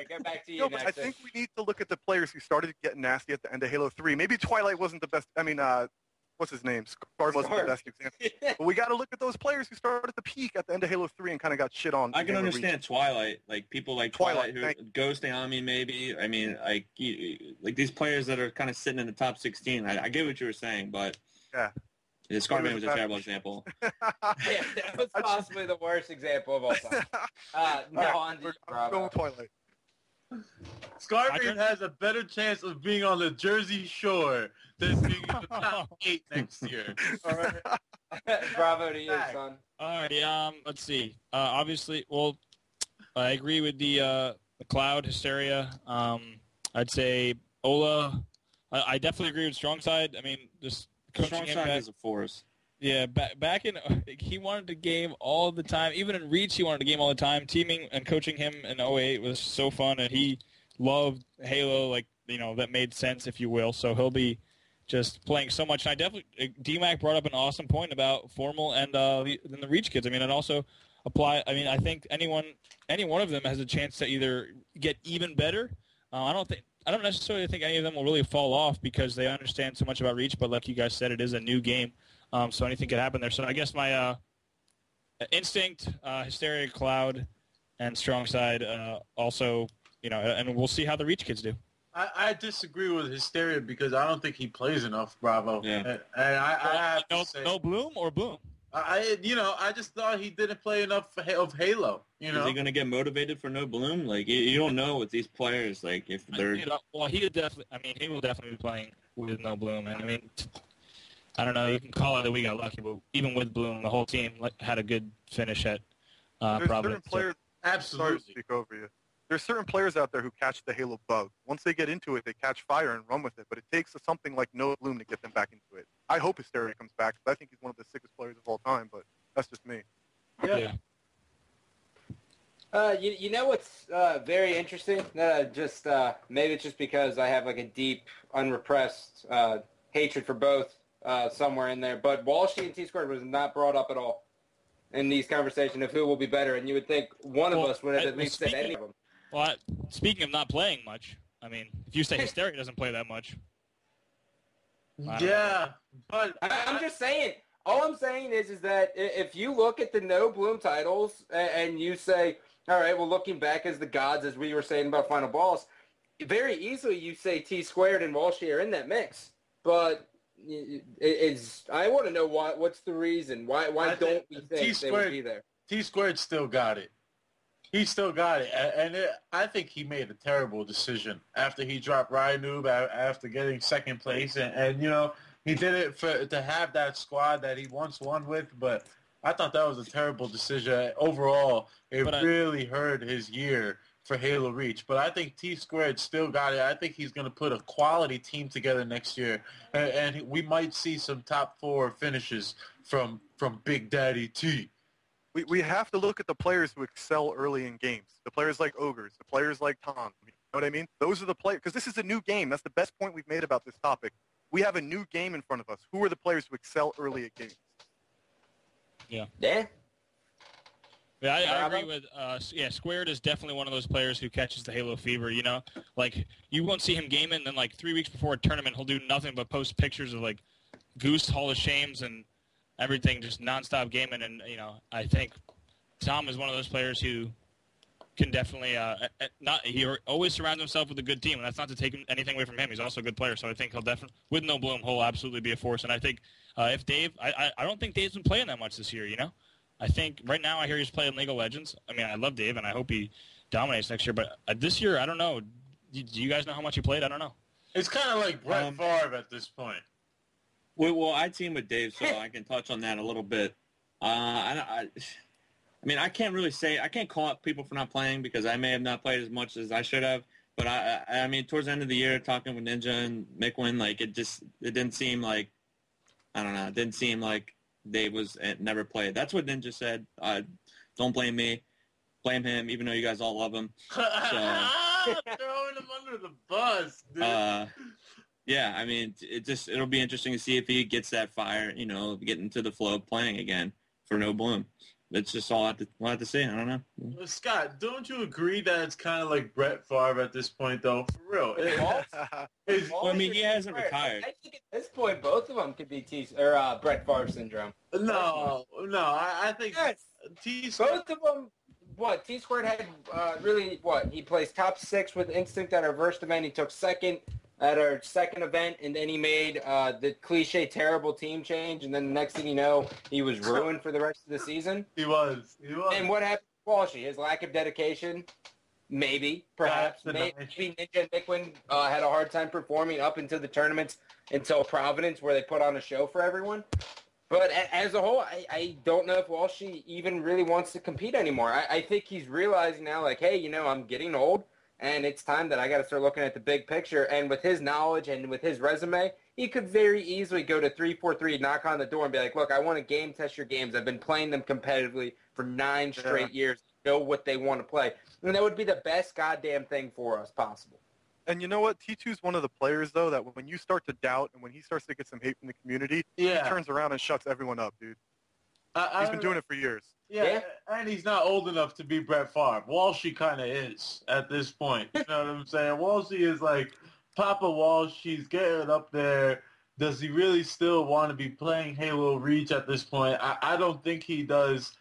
get back to you next. I think we need to look at the players who started getting nasty at the end of Halo 3. Maybe Twilight wasn't the best. I mean, what's his name? Scar wasn't the best example. But we got to look at those players who started at the peak at the end of Halo 3 and kind of got shit on. I can understand Twilight, like people like Twilight who Ghost Ami maybe. I mean, like these players that are kind of sitting in the top 16. I get what you were saying, but yeah. Scarman was a terrible example. Yeah, that was possibly the worst example of all time. On to Bravo. Twilight. Scarman has a better chance of being on the Jersey Shore than being in the top 8 next year. All right. Bravo to you, son. All right. Let's see. Obviously, well, I agree with the Cloud Hysteria. I'd say Ola. I definitely agree with Strong Side. I mean, just. Strong Side is a force. Yeah, back in he wanted to game all the time. Even in Reach, he wanted to game all the time. Teaming and coaching him in 08 was so fun, and he loved Halo. Like that made sense, if you will. So he'll be just playing so much. And I definitely DMAC brought up an awesome point about Formal and the Reach kids. I mean, and also apply. I mean, I think any one of them has a chance to either get even better. I don't necessarily think any of them will really fall off because they understand so much about Reach, but like you guys said, it is a new game, so anything could happen there. So I guess my Instinct, Hysteria, Cloud, and Strong Side also, and we'll see how the Reach kids do. I disagree with Hysteria because I don't think he plays enough, Bravo. Yeah. And I have to say, no Bloom or Bloom? I just thought he didn't play enough of Halo. Is he going to get motivated for No Bloom? Like, you don't know with these players, like, if they're... Well, he will definitely be playing with No Bloom. And, I mean, I don't know. You can call it that we got lucky, but even with Bloom, the whole team had a good finish at Providence. Absolutely. Sorry to speak over you. There's certain players out there who catch the Halo bug. Once they get into it, they catch fire and run with it. But it takes something like No Bloom to get them back into it. I hope Hysteria comes back because I think he's one of the sickest players of all time. But that's just me. Yeah. You know what's very interesting? Maybe it's just because I have like a deep, unrepressed hatred for both somewhere in there. But Walshy and T-Squared was not brought up at all in these conversations of who will be better. And you would think one of us would have at least said any of them. Well, speaking of not playing much, I mean, if you say Hysteria doesn't play that much. Yeah, but I'm just saying. All I'm saying is that if you look at the No Bloom titles and you say, all right, well, looking back as the gods, as we were saying about Final Boss, very easily you say T-Squared and Walshy are in that mix. But I want to know what's the reason? Why don't we think they would be there? T-Squared still got it. He still got it. And I think he made a terrible decision after he dropped Ryanoob after getting second place. And he did it to have that squad that he once won with, but I thought that was a terrible decision. Overall, it really hurt his year for Halo Reach. But I think T-Squared still got it. I think he's going to put a quality team together next year. And we might see some top 4 finishes from Big Daddy T. We have to look at the players who excel early in games. The players like Ogres, the players like Tom. You know what I mean? Those are the players. Because this is a new game. That's the best point we've made about this topic. We have a new game in front of us. Who are the players who excel early at games? Yeah. Yeah. Yeah, I agree with, Squared is definitely one of those players who catches the Halo fever, Like, you won't see him gaming, and then, like, 3 weeks before a tournament, he'll do nothing but post pictures of, like, Goose Hall of Shames and everything, just nonstop gaming. And, I think Tom is one of those players who can definitely he always surrounds himself with a good team, and that's not to take anything away from him. He's also a good player, so I think he'll definitely, with No Bloom, he'll absolutely be a force. And I think if Dave, I don't think Dave's been playing that much this year. I think right now I hear he's playing League of Legends. I mean, I love Dave, and I hope he dominates next year. But this year, I don't know. Do you guys know how much he played? I don't know. It's kind of like Brett Favre at this point. Well, I team with Dave, so I can touch on that a little bit. I mean, I can't really say, I can't call out people for not playing because I may have not played as much as I should have. But I mean, towards the end of the year, talking with Ninja and Mickwin, like it didn't seem like, I don't know, it didn't seem like Dave was never played. That's what Ninja said. Don't blame me, blame him, even though you guys all love him. So, throwing him under the bus, dude. Yeah, I mean, it'll be interesting to see if he gets that fire, get into the flow of playing again for No Bloom. It's just we'll have to see. I don't know. Well, Scott, don't you agree that it's kind of like Brett Favre at this point, though? For real. I mean, he hasn't retired. I think at this point, both of them could be Brett Favre syndrome. No, I think yes. Both of them. What? T-Squared had he placed top 6 with Instinct at our first event. He took second at our second event, and then he made the cliche terrible team change, and then the next thing you know, he was ruined for the rest of the season. He was. And what happened to Walshy? His lack of dedication? Maybe, perhaps. Maybe Ninja and Mickwin had a hard time performing up into the tournaments until Providence, where they put on a show for everyone. But as a whole, I don't know if Walshy even really wants to compete anymore. I think he's realizing now, like, hey, I'm getting old, and it's time that I got to start looking at the big picture. And with his knowledge and with his resume, he could very easily go to 343, knock on the door, and be like, look, I want to game test your games. I've been playing them competitively for 9 straight years. Know what they want to play. And that would be the best goddamn thing for us possible. And you know what? T2's one of the players, though, that when you start to doubt and when he starts to get some hate from the community, he turns around and shuts everyone up, dude. He's been doing it for years. Yeah, and he's not old enough to be Brett Favre. Walshy kind of is at this point. You know what I'm saying? Walshy is like Papa Walsh. He's getting up there. Does he really still want to be playing Halo Reach at this point? I don't think he does.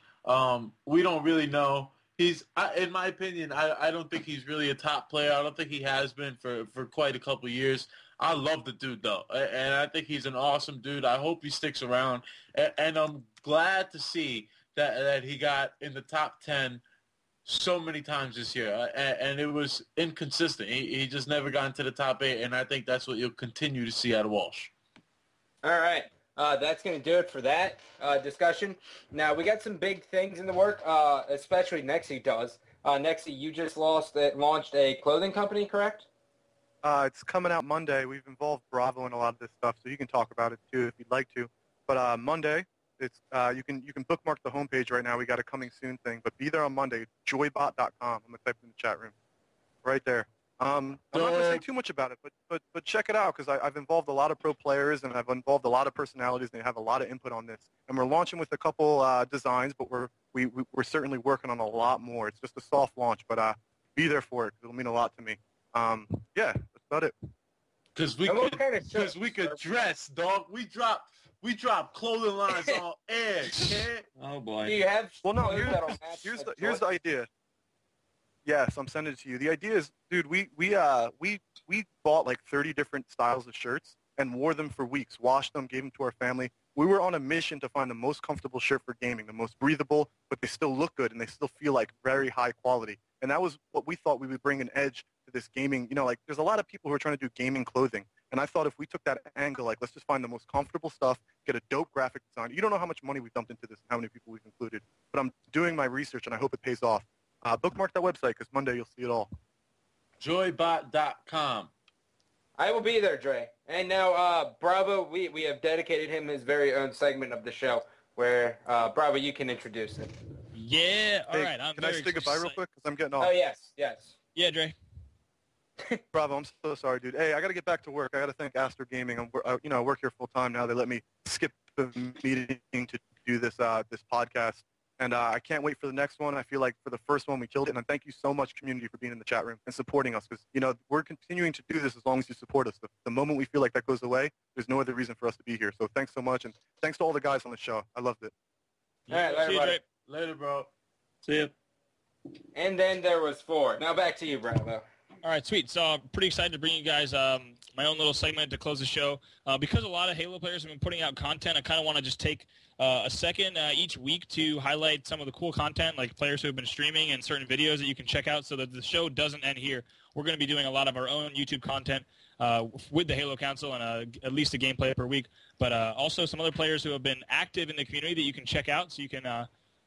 We don't really know. In my opinion, I don't think he's really a top player. I don't think he has been for quite a couple of years. I love the dude, though, and I think he's an awesome dude. I hope he sticks around, and I'm glad to see that he got in the top 10 so many times this year, and it was inconsistent. He just never got into the top 8, and I think that's what you'll continue to see out of Walsh. All right. That's going to do it for that discussion. Now, we got some big things in the work, especially Nexi does. Nexi, you just launched a clothing company, correct? It's coming out Monday. We've involved Bravo in a lot of this stuff, so you can talk about it, too, if you'd like to. But Monday, it's you can bookmark the homepage right now. We got a coming soon thing, but be there on Monday. Joybot.com. I'm going to type it in the chat room. Right there. I'm not going to say too much about it, but check it out, because I've involved a lot of pro players, and I've involved a lot of personalities, and they have a lot of input on this. And we're launching with a couple designs, but we're certainly working on a lot more. It's just a soft launch, but be there for it, because it'll mean a lot to me. Yeah, that's about it. Because we could dress, dog. We drop clothing lines on air, kid. Oh boy. Do you have? Well, no. Here's the idea. Yes, I'm sending it to you. The idea is, dude, we bought like 30 different styles of shirts and wore them for weeks, washed them, gave them to our family. We were on a mission to find the most comfortable shirt for gaming, the most breathable, but they still look good and they still feel like very high quality. And that was what we thought we would bring an edge to this gaming. Like there's a lot of people who are trying to do gaming clothing. And I thought if we took that angle, like let's just find the most comfortable stuff, get a dope graphic design. You don't know how much money we've dumped into this and how many people we've included. But I'm doing my research and I hope it pays off. Bookmark that website, because Monday you'll see it all. Joybot.com. I will be there, Dre. And now, Bravo, we have dedicated him his very own segment of the show, where, Bravo, you can introduce it. Yeah, all right. Can I say goodbye real quick? Because I'm getting off. Oh, yes. Yeah, Dre. Bravo, I'm so sorry, dude. Hey, I got to get back to work. I got to thank Aster Gaming. I work here full time now. They let me skip the meeting to do this podcast. And I can't wait for the next one. I feel like for the first one, we killed it. And thank you so much, community, for being in the chat room and supporting us. Because, we're continuing to do this as long as you support us. The moment we feel like that goes away, there's no other reason for us to be here. So thanks so much. And thanks to all the guys on the show. I loved it. All right, later, See you, Dre. Later, bro. See ya. And then there was 4. Now back to you, Bravo. All right, sweet. So I'm pretty excited to bring you guys my own little segment to close the show. Because a lot of Halo players have been putting out content, I kind of want to just take a second each week to highlight some of the cool content, like players who have been streaming and certain videos that you can check out so that the show doesn't end here. We're going to be doing a lot of our own YouTube content with the Halo Council and at least a gameplay per week, but also some other players who have been active in the community that you can check out so you can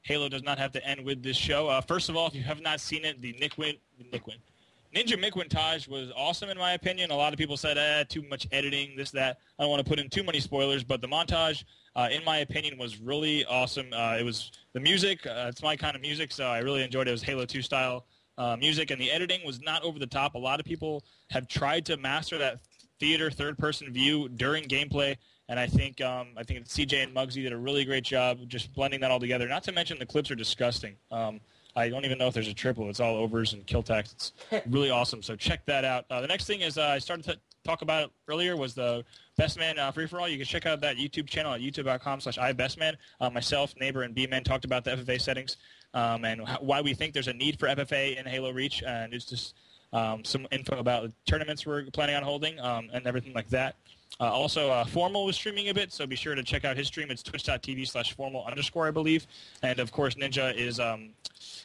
Halo does not have to end with this show. First of all, if you have not seen it, the Ninja Mikwintage was awesome in my opinion. A lot of people said, too much editing, this, that. I don't want to put in too many spoilers, but the montage, in my opinion, was really awesome. It was the music. It's my kind of music, so I really enjoyed it. It was Halo 2 style music, and the editing was not over the top. A lot of people have tried to master that theater third-person view during gameplay, and I think CJ and Muggsy did a really great job just blending that all together. Not to mention the clips are disgusting. I don't even know if there's a triple. It's all overs and kill text. It's really awesome, so check that out. The next thing is I started to talk about it earlier was the Best Man Free-For-All. You can check out that YouTube channel at youtube.com/ibestman. Myself, Neighbor, and B-Man talked about the FFA settings and why we think there's a need for FFA in Halo Reach, and it's just some info about the tournaments we're planning on holding and everything like that. Also, Formal was streaming a bit, so be sure to check out his stream. It's twitch.tv/formal_, I believe. And, of course, Ninja is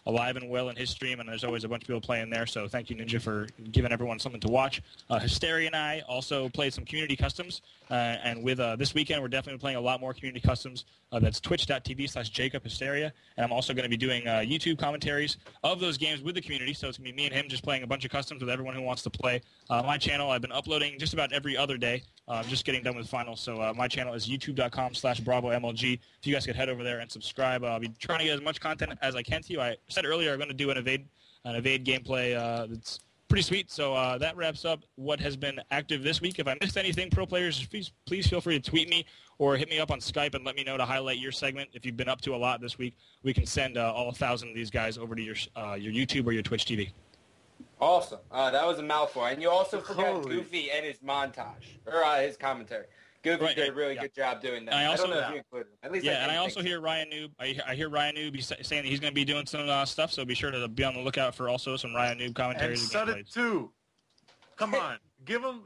alive and well in his stream, and there's always a bunch of people playing there, so thank you, Ninja, for giving everyone something to watch. Hysteria and I also played some community customs, and with this weekend we're definitely playing a lot more community customs. That's twitch.tv/JacobHysteria, and I'm also going to be doing YouTube commentaries of those games with the community, so it's going to be me and him just playing a bunch of customs with everyone who wants to play. My channel, I've been uploading just about every other day. I'm just getting done with finals, so my channel is youtube.com/BravoMLG. If you guys could head over there and subscribe, I'll be trying to get as much content as I can to you. I said earlier I'm going to do an evade gameplay that's pretty sweet, so that wraps up what has been active this week. If I missed anything, pro players, please feel free to tweet me or hit me up on Skype and let me know to highlight your segment. If you've been up to a lot this week, we can send all 1,000 of these guys over to your YouTube or your Twitch TV. Awesome. That was a mouthful. And you also forgot Goofy and his montage, or his commentary. Goofy did a really good job doing that. I don't know if you included him. At least and I also hear Ryan Noob. I hear Ryan Noob saying that he's going to be doing some stuff, so be sure to be on the lookout for also some Ryan Noob commentaries. And Sudden too. Come on, give him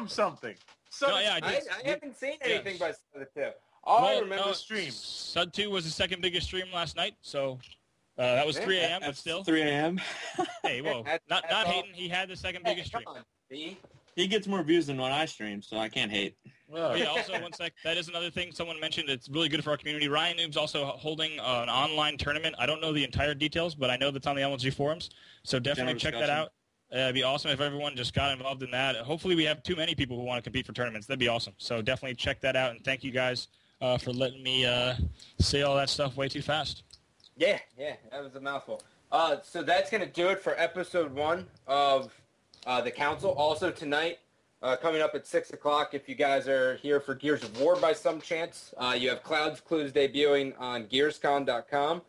something. I haven't seen anything by Sudden 2. I remember stream. Sud 2 was the second biggest stream last night, so that was 3 a.m. But still 3 a.m. Hey, whoa! Not hating. He had the second biggest stream. Come on, B. He gets more views than when I stream, so I can't hate. Well, yeah, also, one sec. That is another thing someone mentioned. It's really good for our community. Ryan Noob's also holding an online tournament. I don't know the entire details, but I know that's on the MLG forums. So definitely check that out. It'd be awesome if everyone just got involved in that. Hopefully we have too many people who want to compete for tournaments. That'd be awesome. So definitely check that out, and thank you guys for letting me say all that stuff way too fast. Yeah, that was a mouthful. So that's going to do it for episode 1 of the Council. Also tonight, coming up at 6 o'clock, if you guys are here for Gears of War by some chance, you have Cloud's Clues debuting on GearsCon.com,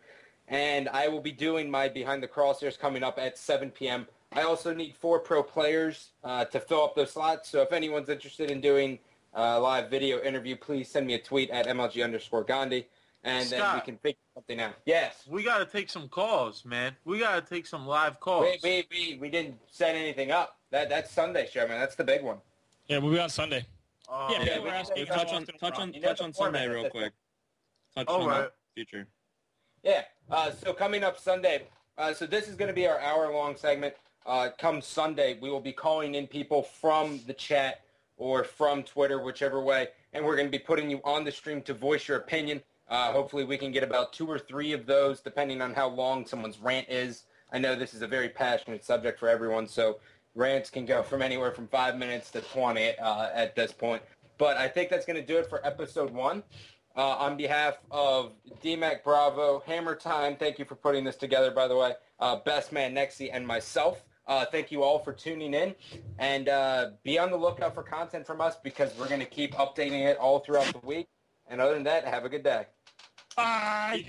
and I will be doing my Behind the Crosshairs coming up at 7 p.m. I also need 4 pro players to fill up those slots, so if anyone's interested in doing a live video interview, please send me a tweet at MLG_Gandhi, and Scott, then we can figure something out. Yes. We got to take some calls, man. We got to take some live calls. We didn't set anything up. That's Sunday show, man. That's the big one. Yeah, we'll be on Sunday. Touch on Sunday real quick. Touch on the future. Yeah. So coming up Sunday, so this is going to be our hour-long segment. Come Sunday, we will be calling in people from the chat or from Twitter, whichever way, and we're going to be putting you on the stream to voice your opinion. Hopefully we can get about 2 or 3 of those, depending on how long someone's rant is. I know this is a very passionate subject for everyone, so rants can go from anywhere from 5 minutes to 20 at this point. But I think that's going to do it for episode 1. On behalf of DMAC Bravo, Hammer Time, thank you for putting this together, by the way, Best Man Nexi, and myself. Thank you all for tuning in, and be on the lookout for content from us because we're going to keep updating it all throughout the week. And other than that, have a good day. Bye.